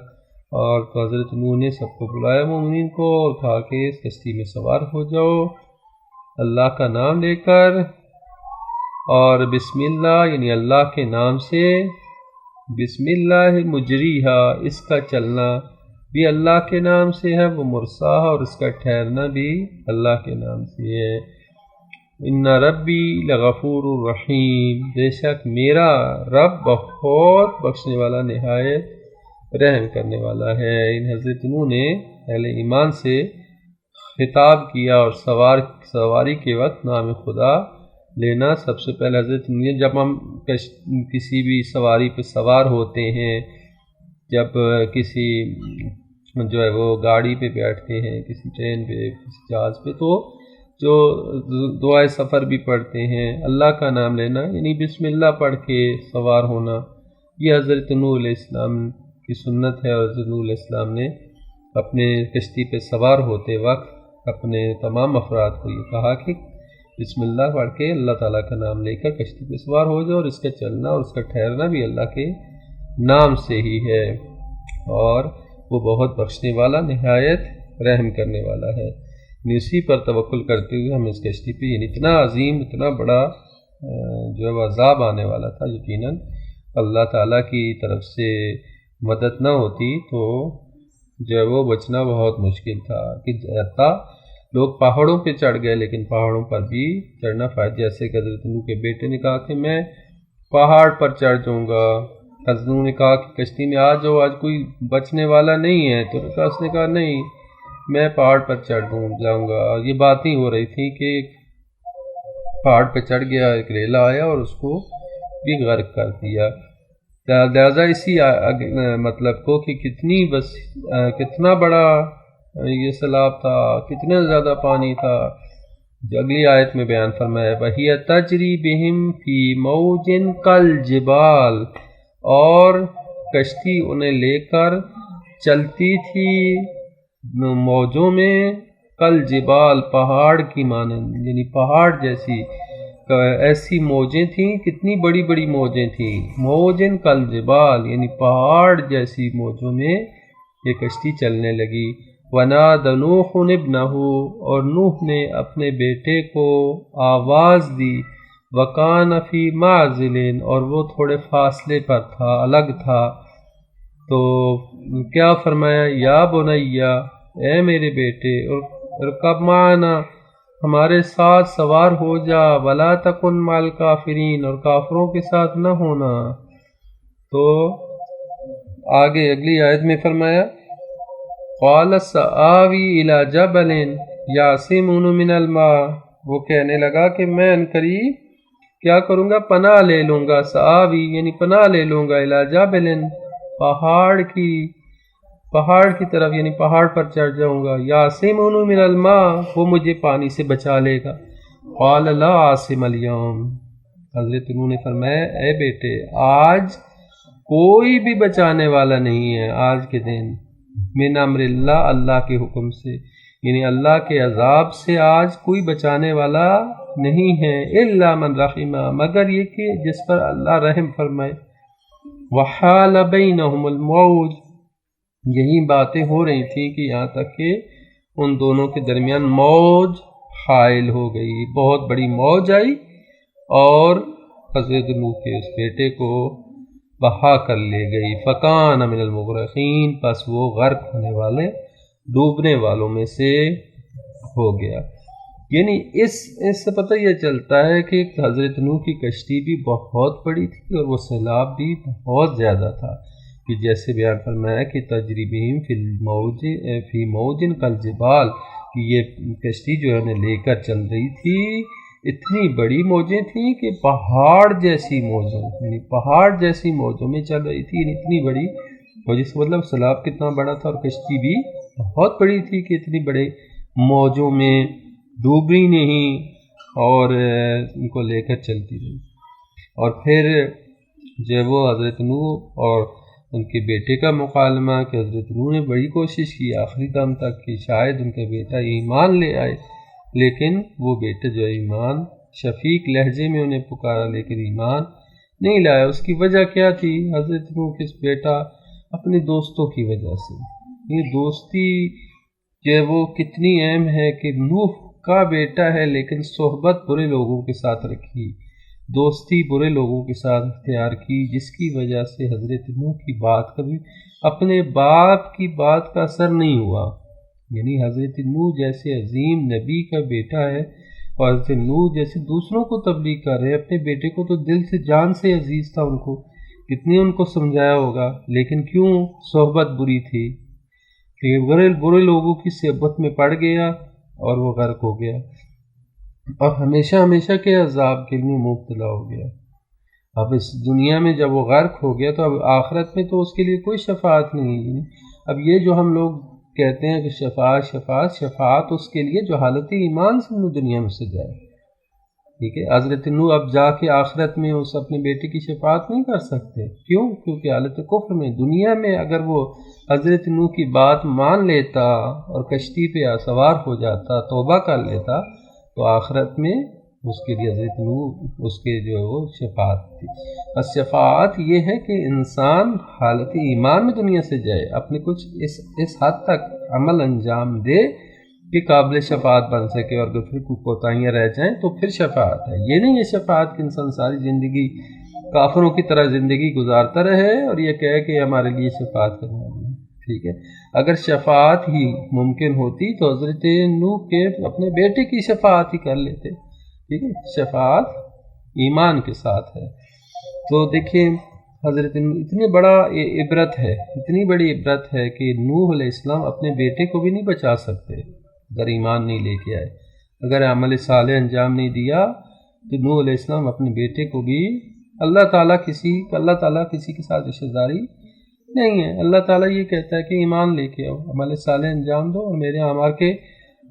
اور تو حضرت نوح نے سب کو بلایا مومنین کو اور کہا کہ اس کشتی میں سوار ہو جاؤ اللہ کا نام لے کر، اور بسم اللہ یعنی اللہ کے نام سے، بسم اللہ مجریہا اس کا چلنا بھی اللہ کے نام سے ہے، وہ مرساہ اور اس کا ٹھہرنا بھی اللہ کے نام سے ہے۔ ان ربی لغفور الرحیم، بے شک میرا رب بہت بخشنے والا نہایت رحم کرنے والا ہے۔ ان حضرت نوح نے اہل ایمان سے خطاب کیا، اور سواری کے وقت نام خدا لینا سب سے پہلے حضرت نوح نے، جب ہم کسی بھی سواری پہ سوار ہوتے ہیں، جب کسی جو ہے وہ گاڑی پہ بیٹھتے ہیں، کسی ٹرین پہ، کسی جہاز پہ، تو جو دعائے سفر بھی پڑھتے ہیں، اللہ کا نام لینا یعنی بسم اللہ پڑھ کے سوار ہونا، یہ حضرت نوح علیہ السلام کی سنت ہے۔ اور حضرت نوح علیہ السلام نے اپنے کشتی پہ سوار ہوتے وقت اپنے تمام افراد کو یہ کہا کہ بسم اللہ پڑھ کے اللہ تعالیٰ کا نام لے کر کشتی پہ سوار ہو جاؤ، اور اس کا چلنا اور اس کا ٹھہرنا بھی اللہ کے نام سے ہی ہے، اور وہ بہت بخشنے والا نہایت رحم کرنے والا ہے۔ اسی پر توکل کرتے ہوئے ہم اس کشتی پہ، یعنی اتنا عظیم اتنا بڑا جو ہے وہ عذاب آنے والا تھا، یقیناً اللہ تعالیٰ کی طرف سے مدد نہ ہوتی تو جو ہے وہ بچنا بہت مشکل تھا، کہ حتیٰ لوگ پہاڑوں پہ چڑھ گئے، لیکن پہاڑوں پر بھی چڑھنا فائدہ، جیسے کہ حضرت نوح کے بیٹے نے کہا کہ میں پہاڑ پر چڑھ جاؤں گا، حضرت نوح نے کہا کہ کشتی میں آ جاؤ، آج کوئی بچنے والا نہیں ہے، تو اس نے کہا نہیں میں پہاڑ پر چڑھ جاؤں گا۔ اور یہ باتیں ہو رہی تھیں کہ پہاڑ پہ چڑھ گیا، ایک ریلا آیا اور اس کو بھی غرق کر دیا۔ لہذا اسی مطلب کو کہ کتنا بڑا یہ سیلاب تھا، کتنا زیادہ پانی تھا، جو اگلی آیت میں بیان فرمایا وَهِيَ تَجْرِي بِهِمْ فِي مَوْجٍ كَالْجِبَالِ، اور کشتی انہیں لے کر چلتی تھی موجوں میں، کالجبال پہاڑ کی مانند، یعنی پہاڑ جیسی ایسی موجیں تھیں، کتنی بڑی بڑی موجیں تھیں، موجن کالجبال یعنی پہاڑ جیسی موجوں میں یہ کشتی چلنے لگی۔ وَنَادَ نُوحٌ ابْنَهُ، اور نوح نے اپنے بیٹے کو آواز دی، وَكَانَ فِي مَعْزِلٍ، اور وہ تھوڑے فاصلے پر تھا، الگ تھا، تو کیا فرمایا یا بنیا، اے میرے بیٹے، ارکب معنا، ہمارے ساتھ سوار ہو جا، وَلَا تَكُنْ مَعَ الْكَافِرِينَ، اور کافروں کے ساتھ نہ ہونا۔ تو آگے اگلی آیت میں فرمایا قَالَ سَآوِي إِلَى جَبَلٍ يَعْصِمُنِي مِنَ الْمَاءِ، وہ کہنے لگا کہ میں عنقریب کیا کروں گا، پناہ لے لوں گا، سآوی یعنی پناہ لے لوں گا، إِلَى جَبَلٍ پہاڑ کی طرف، یعنی پہاڑ پر چڑھ جاؤں گا، یعصمنی من الماء، وہ مجھے پانی سے بچا لے گا۔ قال لا عاصم اليوم، حضرت نوح نے فرمایا اے بیٹے آج کوئی بھی بچانے والا نہیں ہے، آج کے دن، من امر اللہ، اللہ کے حکم سے، یعنی اللہ کے عذاب سے آج کوئی بچانے والا نہیں ہے، الا من رحمہ، مگر یہ کہ جس پر اللہ رحم فرمائے۔ وحال بینہم الموج، یہی باتیں ہو رہی تھیں کہ یہاں تک کہ ان دونوں کے درمیان موج حائل ہو گئی، بہت بڑی موج آئی اور حضرت نوح کے اس بیٹے کو بہا کر لے گئی۔ فکان من المغرقین، پس وہ غرق ہونے والے، ڈوبنے والوں میں سے ہو گیا۔ یعنی اس سے پتہ یہ چلتا ہے کہ حضرت نوح کی کشتی بھی بہت بڑی تھی اور وہ سیلاب بھی بہت زیادہ تھا، کہ جیسے بیان فرمایا کہ تجریبہم فی موجن کالجبال، کہ یہ کشتی جو ہے لے کر چل رہی تھی، اتنی بڑی موجیں تھیں کہ پہاڑ جیسی موجیں، یعنی پہاڑ جیسی موجوں میں چل رہی تھی، یعنی اتنی بڑی موجیں سے مطلب سیلاب کتنا بڑا تھا، اور کشتی بھی بہت بڑی تھی کہ اتنی بڑے موجوں میں ڈوبی نہیں اور ان کو لے کر چلتی رہی۔ اور پھر جب وہ حضرت نوح اور ان کے بیٹے کا مکالمہ، کہ حضرت نوح نے بڑی کوشش کی آخری دم تک کہ شاید ان کا بیٹا ایمان لے آئے، لیکن وہ بیٹا جو ایمان، شفیق لہجے میں انہیں پکارا لیکن ایمان نہیں لایا۔ اس کی وجہ کیا تھی؟ حضرت نوح کے بیٹا اپنے دوستوں کی وجہ سے، یہ دوستی جو وہ کتنی اہم ہے، کہ نوح کا بیٹا ہے لیکن صحبت برے لوگوں کے ساتھ رکھی، دوستی برے لوگوں کے ساتھ اختیار کی، جس کی وجہ سے حضرت نوح کی بات کبھی اپنے باپ کی بات کا اثر نہیں ہوا۔ یعنی حضرت نوح جیسے عظیم نبی کا بیٹا ہے، اور حضرت نوح جیسے دوسروں کو تبلیغ کر رہے، اپنے بیٹے کو تو دل سے جان سے عزیز تھا، ان کو کتنی ان کو سمجھایا ہوگا، لیکن کیوں صحبت بری تھی کہ برے لوگوں کی صحبت میں پڑ گیا اور وہ غرق ہو گیا، اور ہمیشہ ہمیشہ کے عذاب کے لیے مبتلا ہو گیا۔ اب اس دنیا میں جب وہ غرق ہو گیا تو اب آخرت میں تو اس کے لیے کوئی شفاعت نہیں۔ اب یہ جو ہم لوگ کہتے ہیں کہ شفاعت اس کے لیے جو حالت ایمان سے دنیا میں سے جائے، ٹھیک ہے۔ حضرت نوح اب جا کے آخرت میں اس اپنے بیٹے کی شفاعت نہیں کر سکتے، کیوں؟ کیونکہ حالت کفر میں، دنیا میں اگر وہ حضرت نوح کی بات مان لیتا اور کشتی پہ سوار ہو جاتا، توبہ کر لیتا، تو آخرت میں اس کے لیے حضرت نوح اس کے جو وہ شفاعت تھی۔ بس شفاعت یہ ہے کہ انسان حالت ایمان میں دنیا سے جائے، اپنے کچھ اس حد تک عمل انجام دے کہ قابل شفاعت بن سکے، اور اگر پھر کوئی کوتاہیاں رہ جائیں تو پھر شفاعت ہے۔ یہ نہیں ہے شفاعت کہ انسان ساری زندگی کافروں کی طرح زندگی گزارتا رہے اور یہ کہے کہ ہمارے لیے شفاعت کرنے والی ہے، ٹھیک ہے۔ اگر شفاعت ہی ممکن ہوتی تو حضرت نوح کے اپنے بیٹے کی شفاعت ہی کر لیتے، ٹھیک ہے۔ شفاعت ایمان کے ساتھ ہے۔ تو دیکھیں حضرت اتنی بڑا عبرت ہے، اتنی بڑی عبرت ہے کہ نوح علیہ السلام اپنے بیٹے کو بھی نہیں بچا سکتے اگر ایمان نہیں لے کے آئے، اگر عمل صالح انجام نہیں دیا تو نوح علیہ السلام اپنے بیٹے کو بھی اللہ تعالیٰ کسی کے ساتھ رشتہ داری نہیں ہے۔ اللہ تعالیٰ یہ کہتا ہے کہ ایمان لے کے آؤ، عمل صالح انجام دو، اور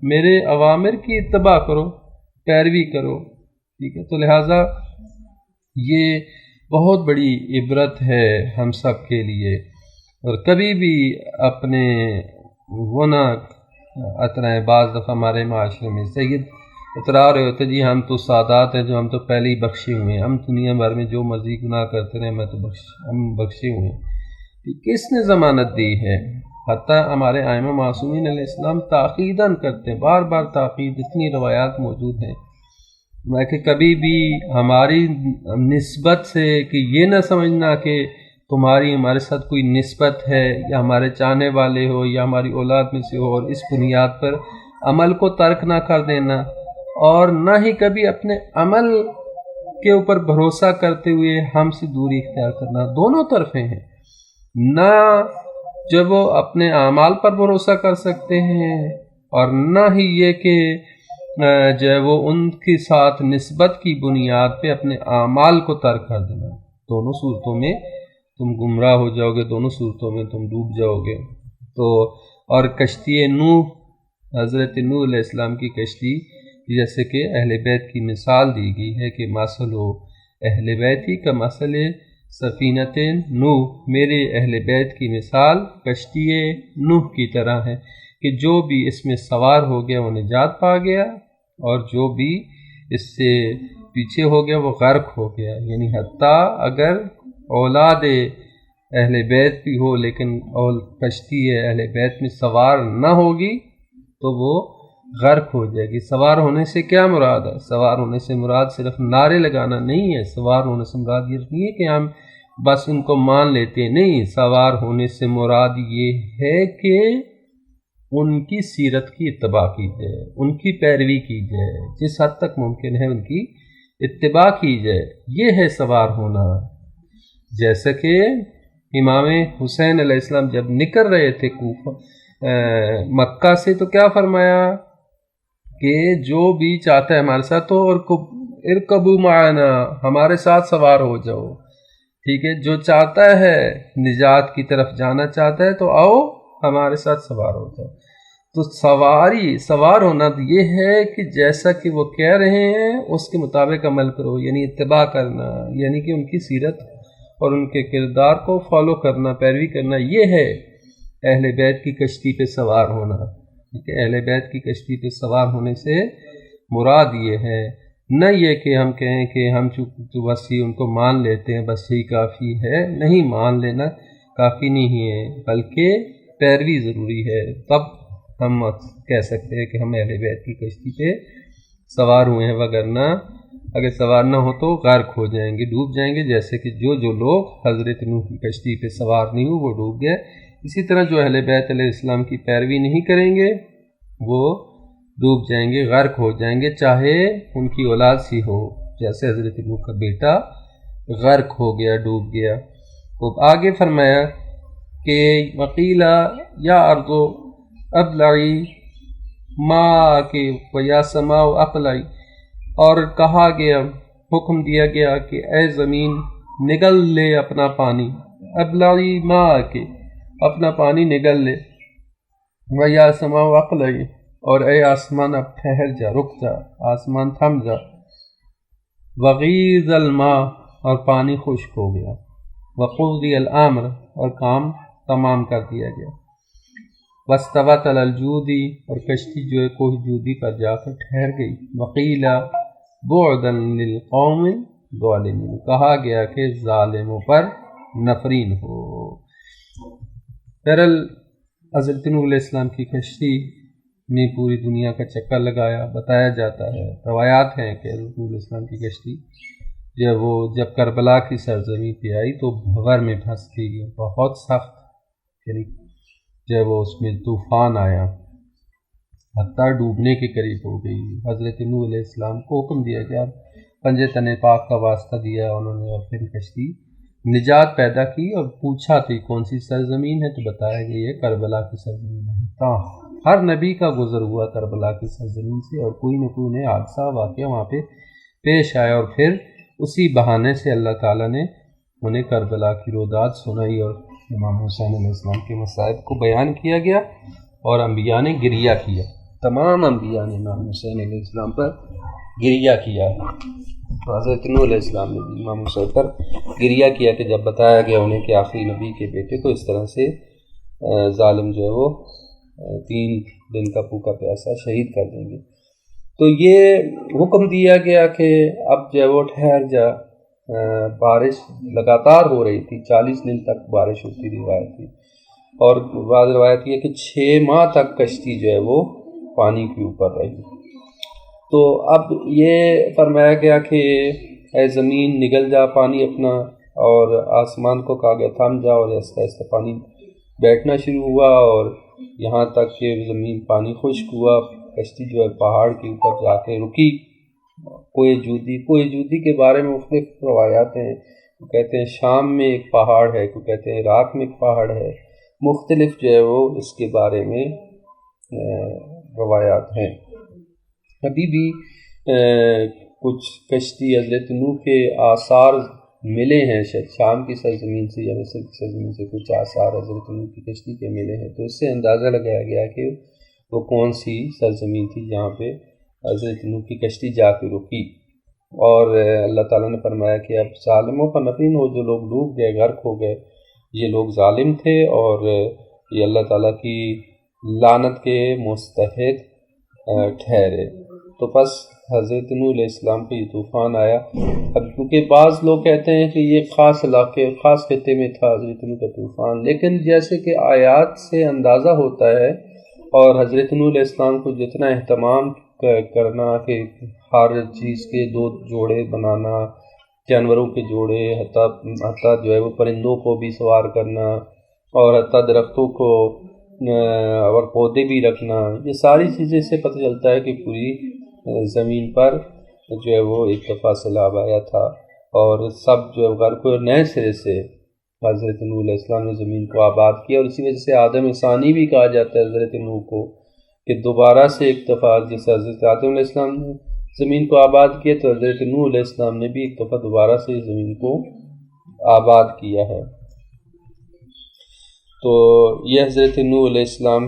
میرے اوامر کی اتباع کرو، پیروی کرو، ٹھیک ہے۔ تو لہٰذا یہ بہت بڑی عبرت ہے ہم سب کے لیے، اور کبھی بھی اپنے وہ نہ اترائیں۔ بعض دفعہ ہمارے معاشرے میں سید اترا رہے ہوتے، جی ہم تو سادات ہیں، جو ہم تو پہلے ہی بخشے ہوئے ہیں، ہم دنیا بھر میں جو مرضی گناہ کرتے رہے ہم بخشے ہوئے ہیں۔ کس نے ضمانت دی ہے؟ حتیٰ ہمارے ائمہ معصومین علیہ السلام تاکیداً کرتے ہیں، بار بار تاکید، اتنی روایات موجود ہیں کہ کبھی بھی ہماری نسبت سے کہ یہ نہ سمجھنا کہ تمہاری ہمارے ساتھ کوئی نسبت ہے، یا ہمارے چاہنے والے ہو، یا ہماری اولاد میں سے ہو، اور اس بنیاد پر عمل کو ترک نہ کر دینا، اور نہ ہی کبھی اپنے عمل کے اوپر بھروسہ کرتے ہوئے ہم سے دوری اختیار کرنا۔ دونوں طرفیں ہیں، نہ جب وہ اپنے اعمال پر بھروسہ کر سکتے ہیں، اور نہ ہی یہ کہ جو ہے وہ ان کے ساتھ نسبت کی بنیاد پہ اپنے اعمال کو ترک کر دینا۔ دونوں صورتوں میں تم گمراہ ہو جاؤ گے، دونوں صورتوں میں تم ڈوب جاؤ گے۔ تو اور کشتی نوح، حضرت نوح علیہ السلام کی کشتی، جیسے کہ اہل بیت کی مثال دی گئی ہے کہ مثل اہل بیتی کا مثل سفینۃ نوح، میرے اہل بیت کی مثال کشتی نوح کی طرح ہے، کہ جو بھی اس میں سوار ہو گیا وہ نجات پا گیا، اور جو بھی اس سے پیچھے ہو گیا وہ غرق ہو گیا۔ یعنی حتیٰ اگر اولاد اہل بیت بھی ہو، لیکن کشتی اہل بیت میں سوار نہ ہوگی تو وہ غرق ہو جائے گی۔ سوار ہونے سے کیا مراد ہے؟ سوار ہونے سے مراد صرف نعرے لگانا نہیں ہے، سوار ہونے سے مراد یہ نہیں ہے کہ ہم بس ان کو مان لیتے ہیں، نہیں، سوار ہونے سے مراد یہ ہے کہ ان کی سیرت کی اتباع کی جائے، ان کی پیروی کی جائے، جس حد تک ممکن ہے ان کی اتباع کی جائے، یہ ہے سوار ہونا۔ جیسا کہ امام حسین علیہ السلام جب نکل رہے تھے مکہ سے، تو کیا فرمایا کہ جو بھی چاہتا ہے ہمارے ساتھ، تو ارکبوا معنا، ہمارے ساتھ سوار ہو جاؤ، ٹھیک ہے۔ جو چاہتا ہے نجات کی طرف جانا چاہتا ہے تو آؤ ہمارے ساتھ سوار ہو جاؤ۔ تو سوار ہونا یہ ہے کہ جیسا کہ وہ کہہ رہے ہیں اس کے مطابق عمل کرو، یعنی اتباع کرنا، یعنی کہ ان کی سیرت اور ان کے کردار کو فالو کرنا، پیروی کرنا، یہ ہے اہل بیت کی کشتی پہ سوار ہونا۔ ٹھیک ہے، اہل بیت کی کشتی پہ سوار ہونے سے مراد یہ ہے، نہ یہ کہ ہم کہیں کہ ہم بس ہی ان کو مان لیتے ہیں، بس یہی کافی ہے۔ نہیں، مان لینا کافی نہیں ہے، بلکہ پیروی ضروری ہے، تب ہم کہہ سکتے ہیں کہ ہم اہل بیت کی کشتی پہ سوار ہوئے ہیں، وگرنہ اگر سوار نہ ہو تو غرق ہو جائیں گے، ڈوب جائیں گے، جیسے کہ جو لوگ حضرت نوح کی کشتی پہ سوار نہیں ہوئے وہ ڈوب گئے۔ اسی طرح جو اہل بیت علیہ السلام کی پیروی نہیں کریں گے وہ ڈوب جائیں گے، غرق ہو جائیں گے، چاہے ان کی اولاد سی ہو، جیسے حضرت نوح کا بیٹا غرق ہو گیا، ڈوب گیا۔ تو آگے فرمایا کہ وقیلا یا ارض ابلعی ماء کے ویا سماء اقلعی، اور کہا گیا، حکم دیا گیا کہ اے زمین نگل لے اپنا پانی، ابلعی ماء کے، اپنا پانی نگل لے، ویا سماء اقلعی، اور اے آسمان اب ٹھہر جا، رک جا، آسمان تھم جا، وغیض الماء، اور پانی خشک ہو گیا، وقضی الامر، اور کام تمام کر دیا گیا، واستوت علی الجودی، اور کشتی جو ہے کوہ جودی پر جا کر ٹھہر گئی، وقیلا بعدا للقوم الظالمین، کہا گیا کہ ظالموں پر نفرین ہو۔ بہرحال حضرت نوح علیہ السلام کی کشتی نے پوری دنیا کا چکر لگایا، بتایا جاتا ہے، روایات ہیں کہ حضرت نوح علیہ السلام کی کشتی جب کربلا کی سرزمین پہ آئی تو بھنور میں پھنس گئی، بہت سخت، یعنی جب وہ اس میں طوفان آیا حتیٰ ڈوبنے کے قریب ہو گئی۔ حضرت نوح علیہ السلام کو حکم دیا گیا، پنجے تنے پاک کا واسطہ دیا انہوں نے، اور پھر کشتی نجات پیدا کی، اور پوچھا کہ کون سی سرزمین ہے، تو بتایا گیا یہ کربلا کی سرزمین ہے۔ ہر نبی کا گزر ہوا کربلا کی سرزمین سے، اور کوئی نہ کوئی حادثہ واقعہ وہاں پہ پیش آیا، اور پھر اسی بہانے سے اللہ تعالیٰ نے انہیں کربلا کی رودات سنائی اور امام حسین علیہ السلام کے مصائب کو بیان کیا گیا اور انبیاء نے گریہ کیا. تمام انبیاء نے امام حسین علیہ السلام پر گریہ کیا ہے. حضرت نوح علیہ السلام نے بھی امام حسین پر گریہ کیا کہ جب بتایا گیا انہیں کہ آخری نبی کے بیٹے کو اس طرح سے ظالم جو ہے وہ 3 دن کا بھوکا پیاسا شہید کر دیں گے. تو یہ حکم دیا گیا کہ اب جو ہے وہ ٹھہر جا. بارش لگاتار ہو رہی تھی، 40 دن تک بارش ہوتی روایت تھی، اور بعض روایت یہ کہ 6 ماہ تک کشتی جو ہے وہ پانی کے اوپر رہی. تو اب یہ فرمایا گیا کہ اے زمین نگل جا پانی اپنا، اور آسمان کو کہا گیا تھم جا، اور آہستہ آہستہ پانی بیٹھنا شروع ہوا اور یہاں تک کہ زمین پانی خشک ہوا. کشتی جو ہے پہاڑ کے اوپر جا کے رکی. کوہ جودی کے بارے میں مختلف روایات ہیں. کہتے ہیں شام میں ایک پہاڑ ہے، کوئی کہتے ہیں عراق میں ایک پہاڑ ہے. مختلف جو ہے وہ اس کے بارے میں روایات ہیں. ابھی بھی کچھ کشتی حضرت نوح کے آثار ملے ہیں، شاید شام کی سرزمین سے یا مصر کی سرزمین سے کچھ آثار حضرت نوح کی کشتی کے ملے ہیں. تو اس سے اندازہ لگایا گیا کہ وہ کون سی سرزمین تھی جہاں پہ حضرت نوح کی کشتی جا کے رکی. اور اللہ تعالیٰ نے فرمایا کہ اب ظالموں پر نفرین ہو، جو لوگ ڈوب گئے، غرق ہو گئے، یہ لوگ ظالم تھے اور یہ اللہ تعالیٰ کی لعنت کے مستحق ٹھہرے. تو بس حضرت نوح علیہ السلام پہ یہ طوفان آیا. اب کیونکہ بعض لوگ کہتے ہیں کہ یہ خاص علاقے، خاص خطے میں تھا حضرت نوح کا طوفان، لیکن جیسے کہ آیات سے اندازہ ہوتا ہے اور حضرت نوح علیہ السلام کو جتنا اہتمام کرنا کہ ہر چیز کے 2 جوڑے بنانا، جانوروں کے جوڑے، حتیٰ جو ہے وہ پرندوں کو بھی سوار کرنا، اور حتیٰ درختوں کو اور پودے بھی رکھنا، یہ ساری چیزیں سے پتہ چلتا ہے کہ پوری زمین پر جو ہے وہ ایک دفعہ سیلاب آیا تھا اور سب جو ہے غرق ہوئے. نئے سرے سے حضرت نوح علیہ السلام نے زمین کو آباد کیا، اور اسی وجہ سے آدم ثانی بھی کہا جاتا ہے حضرت نوح کو، کہ دوبارہ سے ایک دفعہ جیسے حضرت آدم علیہ السلام نے زمین کو آباد کیا تو حضرت نوح علیہ السلام نے بھی ایک دفعہ دوبارہ سے زمین کو آباد کیا ہے. تو یہ حضرت نوح علیہ السلام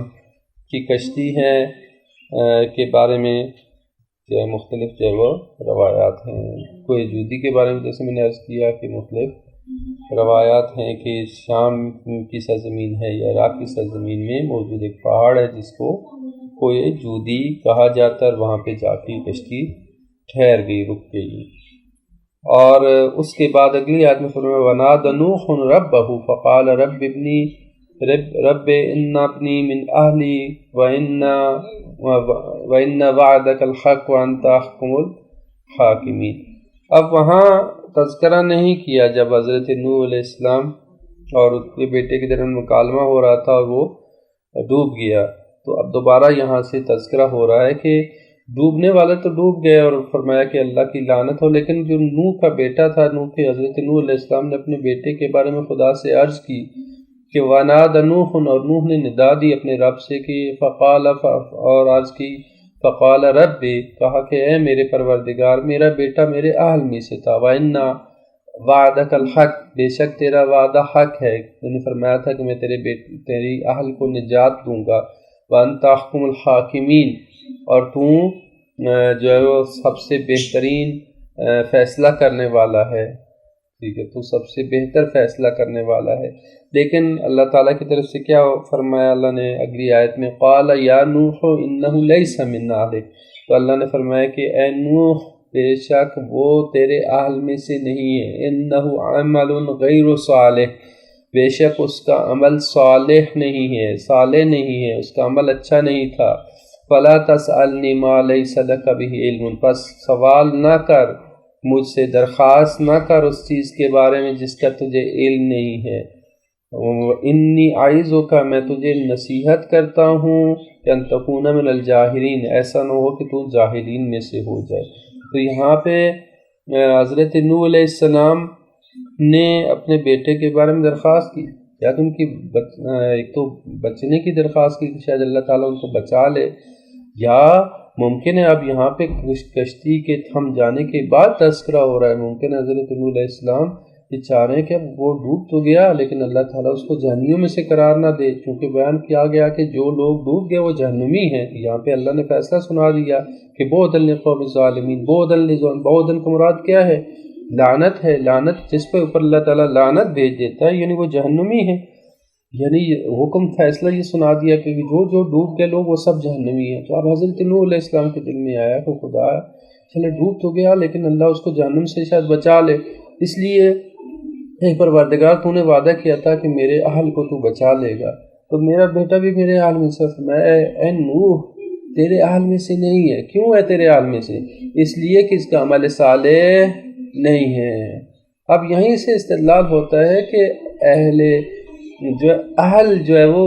کی کشتی ہے کے بارے میں جو ہے مختلف جو ہے وہ روایات ہیں. کوہ جودی کے بارے میں جیسے میں نے عرض کیا کہ مختلف روایات ہیں کہ شام کی سرزمین ہے یا عراق کی سرزمین میں موجود ایک پہاڑ ہے جس کو کوہ جودی کہا جاتا ہے، اور وہاں پہ جا کے کشتی ٹھہر گئی، رک گئی. اور اس کے بعد اگلی آیت میں فرمایا وَنَادَ نُوحٌ رَبَّهُ فَقَالَ رَبِّ إِنَّ ابْنِي مِنْ أَهْلِي وَإِنَّ وَعْدَكَ الْحَقُّ وَأَنْتَ أَحْكَمُ الْحَاكِمِينَ. اب وہاں تذکرہ نہیں کیا جب حضرت نوح علیہ السلام اور اس کے بیٹے کے درمیان مکالمہ ہو رہا تھا اور وہ ڈوب گیا. تو اب دوبارہ یہاں سے تذکرہ ہو رہا ہے کہ ڈوبنے والے تو ڈوب گئے اور فرمایا کہ اللہ کی لعنت ہو، لیکن جو نوح کا بیٹا تھا، حضرت نوح علیہ السلام نے اپنے بیٹے کے بارے میں خدا سے عرض کی کہ وَنَادَ نُوحٌ، اور نوح نے ندا دی اپنے رب سے کہ فقال، اور عرض کی فقال رب، کہا کہ اے میرے پروردگار میرا بیٹا میرے اہل میں سے تھا، وَإِنَّ وَعْدَكَ الْحَقُّ، بے شک تیرا وعدہ حق ہے. میں نے فرمایا تھا کہ میں تیری اہل کو نجات دوں گا. وَأَنْتَ أَحْكَمُ الْحَاكِمِينَ، اور تو جو ہے وہ سب سے بہترین فیصلہ کرنے والا ہے. ٹھیک ہے، تو سب سے بہتر فیصلہ کرنے والا ہے. لیکن اللہ تعالیٰ کی طرف سے کیا فرمایا اللہ نے اگلی آیت میں قَالَ يَا نُوحُ إِنَّهُ لَيْسَ مِنْ أَهْلِكَ، تو اللہ نے فرمایا کہ اے نوح بے شک وہ تیرے اہل میں سے نہیں ہے. إِنَّهُ عَمَلٌ غَيْرُ صَالِحٍ، بے شک اس کا عمل صالح نہیں ہے، صالح نہیں ہے، اس کا عمل اچھا نہیں تھا. فَلَا تَسْأَلْنِي مَا لَيْسَ لَكَ بِهِ عِلْمٌ، پس سوال نہ کر مجھ سے، درخواست نہ کر اس چیز کے بارے میں جس کا تجھے علم نہیں ہے. انی اعظک، میں تجھے نصیحت کرتا ہوں کہ ان تکون من الجاہلین، ایسا نہ ہو کہ تو جاہلین میں سے ہو جائے. تو یہاں پہ حضرت نوح علیہ السلام نے اپنے بیٹے کے بارے میں درخواست کی، یا تو ان کی ایک تو بچنے کی درخواست کی کہ شاید اللہ تعالیٰ ان کو بچا لے، یا ممکن ہے اب یہاں پہ کشتی کے تھم جانے کے بعد تذکرہ ہو رہا ہے، ممکن ہے حضرت نوح علیہ السلام یہ چاہ رہے ہیں کہ اب وہ ڈوب تو گیا لیکن اللہ تعالیٰ اس کو جہنمیوں میں سے قرار نہ دے، چونکہ بیان کیا گیا کہ جو لوگ ڈوب گئے وہ جہنمی ہیں۔ یہاں پہ اللہ نے فیصلہ سنا دیا کہ بعدًا للقوم الظالمین، بعدًا کا مراد کیا ہے؟ لعنت ہے، لعنت جس پہ اوپر اللہ تعالیٰ لعنت بھیج دیتا ہے یعنی وہ جہنمی ہے، یعنی حکم فیصلہ یہ سنا دیا کہ جو ڈوب گئے لوگ وہ سب جہنمی ہیں۔ تو اب حضرت نوح علیہ السلام کے دل میں آیا کہ خدا چلے ڈوب تو گیا لیکن اللہ اس کو جہنم سے شاید بچا لے، اس لیے اے پروردگار تو نے وعدہ کیا تھا کہ میرے اہل کو تو بچا لے گا، تو میرا بیٹا بھی میرے اہل میں سے، میں اے نوح تیرے اہل میں سے نہیں ہے۔ کیوں ہے تیرے اہل میں سے؟ اس لیے کہ اس کا عمل صالح نہیں ہے۔ اب یہیں سے استدلال ہوتا ہے کہ اہل جو ہے وہ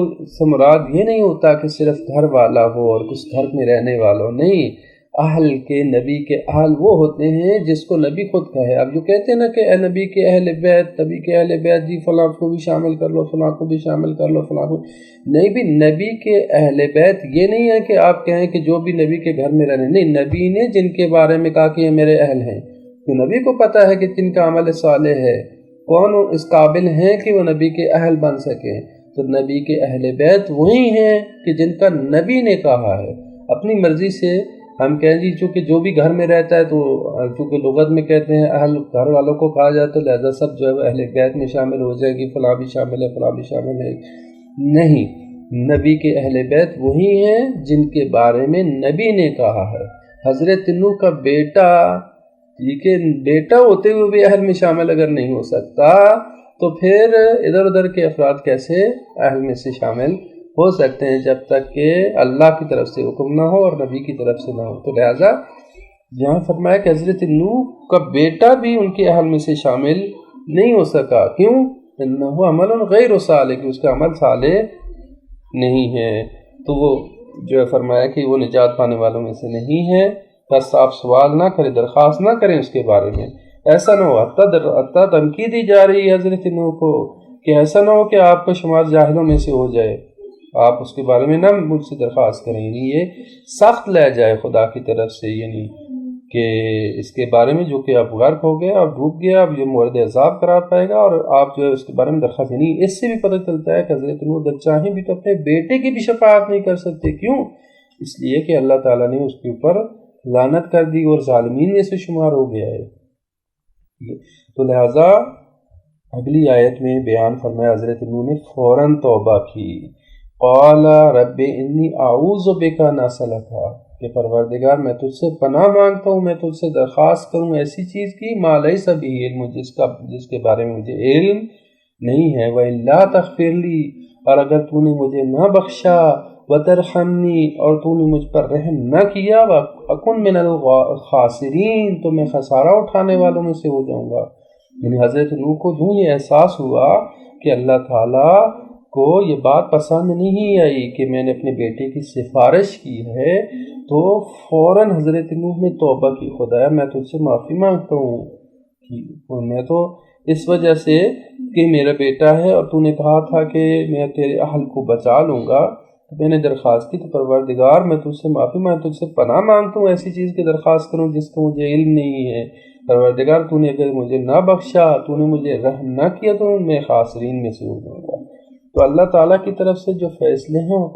مراد یہ نہیں ہوتا کہ صرف گھر والا ہو اور کچھ گھر میں رہنے والا ہو، نہیں، اہل کے نبی کے اہل وہ ہوتے ہیں جس کو نبی خود کہے۔ اب جو کہتے ہیں نا کہ اے نبی کے اہل بیت، نبی کے اہل بیت جی فلاں کو بھی شامل کر لو، فلاں کو بھی شامل کر لو، فلاں کو نہیں، بھی نبی کے اہل بیت یہ نہیں ہے کہ آپ کہیں کہ جو بھی نبی کے گھر میں رہنے، نہیں، نبی نے جن کے بارے میں کہا کہ یہ میرے اہل ہیں، تو نبی کو پتہ ہے کہ جن کا عمل صالح ہے کون اس قابل ہیں کہ وہ نبی کے اہل بن سکیں، تو نبی کے اہل بیت وہی ہیں کہ جن کا نبی نے کہا ہے۔ اپنی مرضی سے ہم کہیں جی چونکہ جو بھی گھر میں رہتا ہے، تو چونکہ لغت میں کہتے ہیں اہل گھر والوں کو کہا جاتا ہے، لہذا سب جو ہے اہل بیت میں شامل ہو جائے گی، فلاں بھی شامل ہے، فلاں بھی شامل ہے، نہیں، نبی کے اہل بیت وہی ہیں جن کے بارے میں نبی نے کہا ہے۔ حضرت نوح کا بیٹا، ٹھیک ہے، بیٹا ہوتے ہوئے بھی اہل میں شامل اگر نہیں ہو سکتا تو پھر ادھر ادھر کے افراد کیسے اہل میں سے شامل ہو سکتے ہیں جب تک کہ اللہ کی طرف سے حکم نہ ہو اور نبی کی طرف سے نہ ہو۔ تو لہٰذا یہاں فرمایا کہ حضرت نوح کا بیٹا بھی ان کے اہل میں سے شامل نہیں ہو سکا، کیوں؟ انہ عمل غیر صالح، کہ اس کا عمل صالح نہیں ہے، تو وہ جو ہے فرمایا کہ وہ نجات پانے والوں میں سے نہیں ہے۔ بس آپ سوال نہ کریں، درخواست نہ کریں اس کے بارے میں، ایسا نہ ہو حتیٰ دھمکی دی جا رہی ہے حضرت نوح کو کہ ایسا نہ ہو کہ آپ کو شمار جاہلوں میں سے ہو جائے، آپ اس کے بارے میں نہ مجھ سے درخواست کریں، یعنی یہ سخت لے جائے خدا کی طرف سے، یعنی کہ اس کے بارے میں جو کہ اب غرق ہو گیا، اب ڈوب گیا، اب یہ مورد عذاب قرار پائے گا، اور آپ جو ہے اس کے بارے میں درخواست، یعنی اس سے بھی پتہ چلتا ہے کہ حضرت نوح اگر چاہیں بھی تو اپنے بیٹے کی بھی شفاعت نہیں کر سکتے، کیوں؟ اس لیے کہ اللہ تعالیٰ نے اس کے اوپر لعنت کر دی اور ظالمین میں سے شمار ہو گیا ہے۔ تو لہٰذا اگلی آیت میں بیان فرمایا حضرت نوح نے فوراً توبہ کی، قال رب انی اعوذ بک ان اسألک، کہ پروردگار میں تجھ سے پناہ مانگتا ہوں، میں تجھ سے درخواست کروں ایسی چیز کی ما لیس بہ علم، جس کے بارے میں مجھے علم نہیں ہے، وَإِلَّا تَغْفِرْ لِي، اور اگر تو نے مجھے نہ بخشا، وَتَرْحَمْنِي، اور تو نے مجھ پر رحم نہ کیا، وَأَكُنْ مِنَ الْخَاسِرِينَ، تو میں خسارہ اٹھانے والوں میں سے ہو جاؤں گا۔ یعنی حضرت نوح کو جو یہ احساس ہوا کہ اللہ تعالیٰ کو یہ بات پسند نہیں آئی کہ میں نے اپنے بیٹے کی سفارش کی ہے، تو فوراً حضرت نوح نے توبہ کی، خدایا میں تجھ سے معافی مانگتا ہوں، میں تو اس وجہ سے کہ میرا بیٹا ہے اور تو نے کہا تھا کہ میں تیرے اہل کو بچا لوں گا، تو میں نے درخواست کی، تو پروردگار میں تجھ سے معافی مانگتا ہوں، تجھ سے پناہ مانگتا ہوں ایسی چیز کی درخواست کروں جس کا مجھے علم نہیں ہے، پروردگار تو نے اگر مجھے نہ بخشا، تو نے مجھے رحم نہ کیا، تو میں خاسرین میں سے ہو جاؤں گا۔ تو اللہ تعالیٰ کی طرف سے جو فیصلے ہیں وہ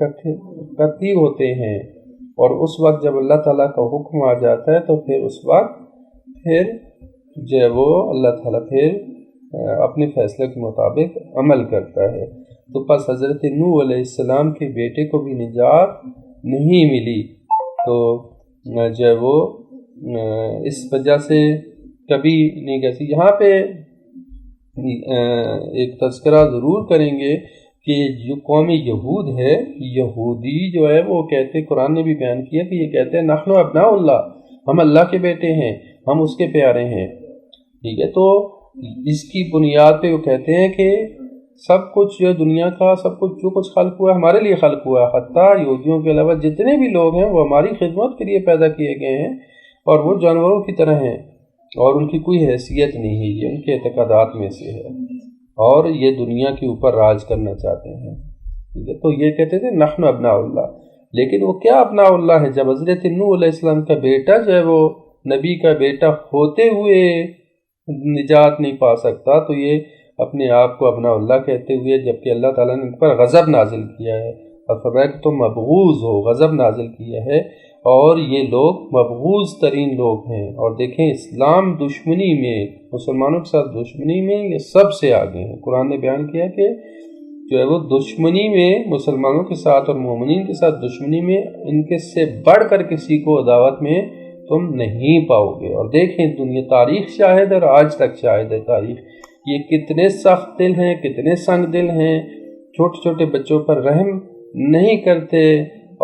قطعی ہوتے ہیں، اور اس وقت جب اللہ تعالیٰ کا حکم آ جاتا ہے تو پھر اس وقت پھر جو ہے وہ اللہ تعالیٰ پھر اپنے فیصلے کے مطابق عمل کرتا ہے۔ تو پس حضرت نوح علیہ السلام کے بیٹے کو بھی نجات نہیں ملی، تو جو ہے وہ اس وجہ سے کبھی نہیں کہتی۔ یہاں پہ ایک تذکرہ ضرور کریں گے کہ جو قوم یہود ہے، یہودی جو ہے وہ کہتے، قرآن نے بھی بیان کیا کہ یہ کہتے ہیں نحن ابناء اللہ، ہم اللہ کے بیٹے ہیں، ہم اس کے پیارے ہیں، ٹھیک ہے۔ تو اس کی بنیاد پہ وہ کہتے ہیں کہ سب کچھ جو دنیا کا سب کچھ جو کچھ خلق ہوا ہے ہمارے لیے خلق ہوا ہے، حتیٰ یہودیوں کے علاوہ جتنے بھی لوگ ہیں وہ ہماری خدمت کے لیے پیدا کیے گئے ہیں، اور وہ جانوروں کی طرح ہیں اور ان کی کوئی حیثیت نہیں ہے، یہ ان کے اعتقادات میں سے ہے، اور یہ دنیا کے اوپر راج کرنا چاہتے ہیں، ٹھیک ہے۔ تو یہ کہتے تھے نحن ابناء اللہ، لیکن وہ کیا اپنا اللہ ہے؟ جب حضرت نوح علیہ السلام کا بیٹا جو ہے وہ نبی کا بیٹا ہوتے ہوئے نجات نہیں پا سکتا، تو یہ اپنے آپ کو اپنا اللہ کہتے ہوئے، جبکہ اللہ تعالیٰ نے ان پر غضب نازل کیا ہے اور فرمایا کہ تم مبغوض ہو، غضب نازل کیا ہے، اور یہ لوگ مبغوض ترین لوگ ہیں۔ اور دیکھیں اسلام دشمنی میں، مسلمانوں کے ساتھ دشمنی میں یہ سب سے آگے ہیں۔ قرآن نے بیان کیا کہ جو ہے وہ دشمنی میں، مسلمانوں کے ساتھ اور مومنین کے ساتھ دشمنی میں ان کے سے بڑھ کر کسی کو عداوت میں تم نہیں پاؤ گے۔ اور دیکھیں دنیا تاریخ شاہد ہے، اور آج تک شاہد ہے تاریخ، یہ کتنے سخت دل ہیں، کتنے سنگ دل ہیں، چھوٹے چھوٹے بچوں پر رحم نہیں کرتے،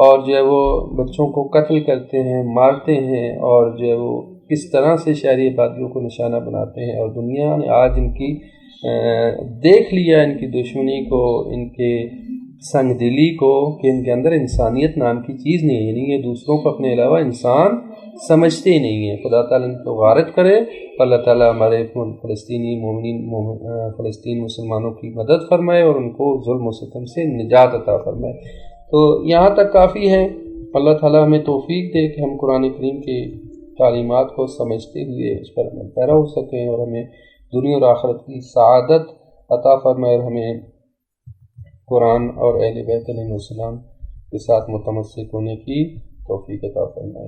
اور جو ہے وہ بچوں کو قتل کرتے ہیں، مارتے ہیں، اور جو ہے وہ کس طرح سے شہری آبادیوں کو نشانہ بناتے ہیں۔ اور دنیا نے آج ان کی دیکھ لیا ان کی دشمنی کو، ان کے سنگ دلی کو، کہ ان کے اندر انسانیت نام کی چیز نہیں ہے، یعنی یہ دوسروں کو اپنے علاوہ انسان سمجھتے ہی نہیں ہیں۔ خدا تعالیٰ ان کو غارت کرے، اللہ تعالیٰ ہمارے فلسطینی مومنین فلسطین مسلمانوں کی مدد فرمائے اور ان کو ظلم و ستم سے نجات عطا فرمائے۔ تو یہاں تک کافی ہے۔ اللہ تعالیٰ ہمیں توفیق دے کہ ہم قرآن کریم کی تعلیمات کو سمجھتے ہوئے اس پر عمل پیرا ہو سکیں، اور ہمیں دنیا اور آخرت کی سعادت عطا فرمائے، اور ہمیں قرآن اور اہل بیت علیہ السلام کے ساتھ متمسک ہونے کی توفیق عطا فرمائے۔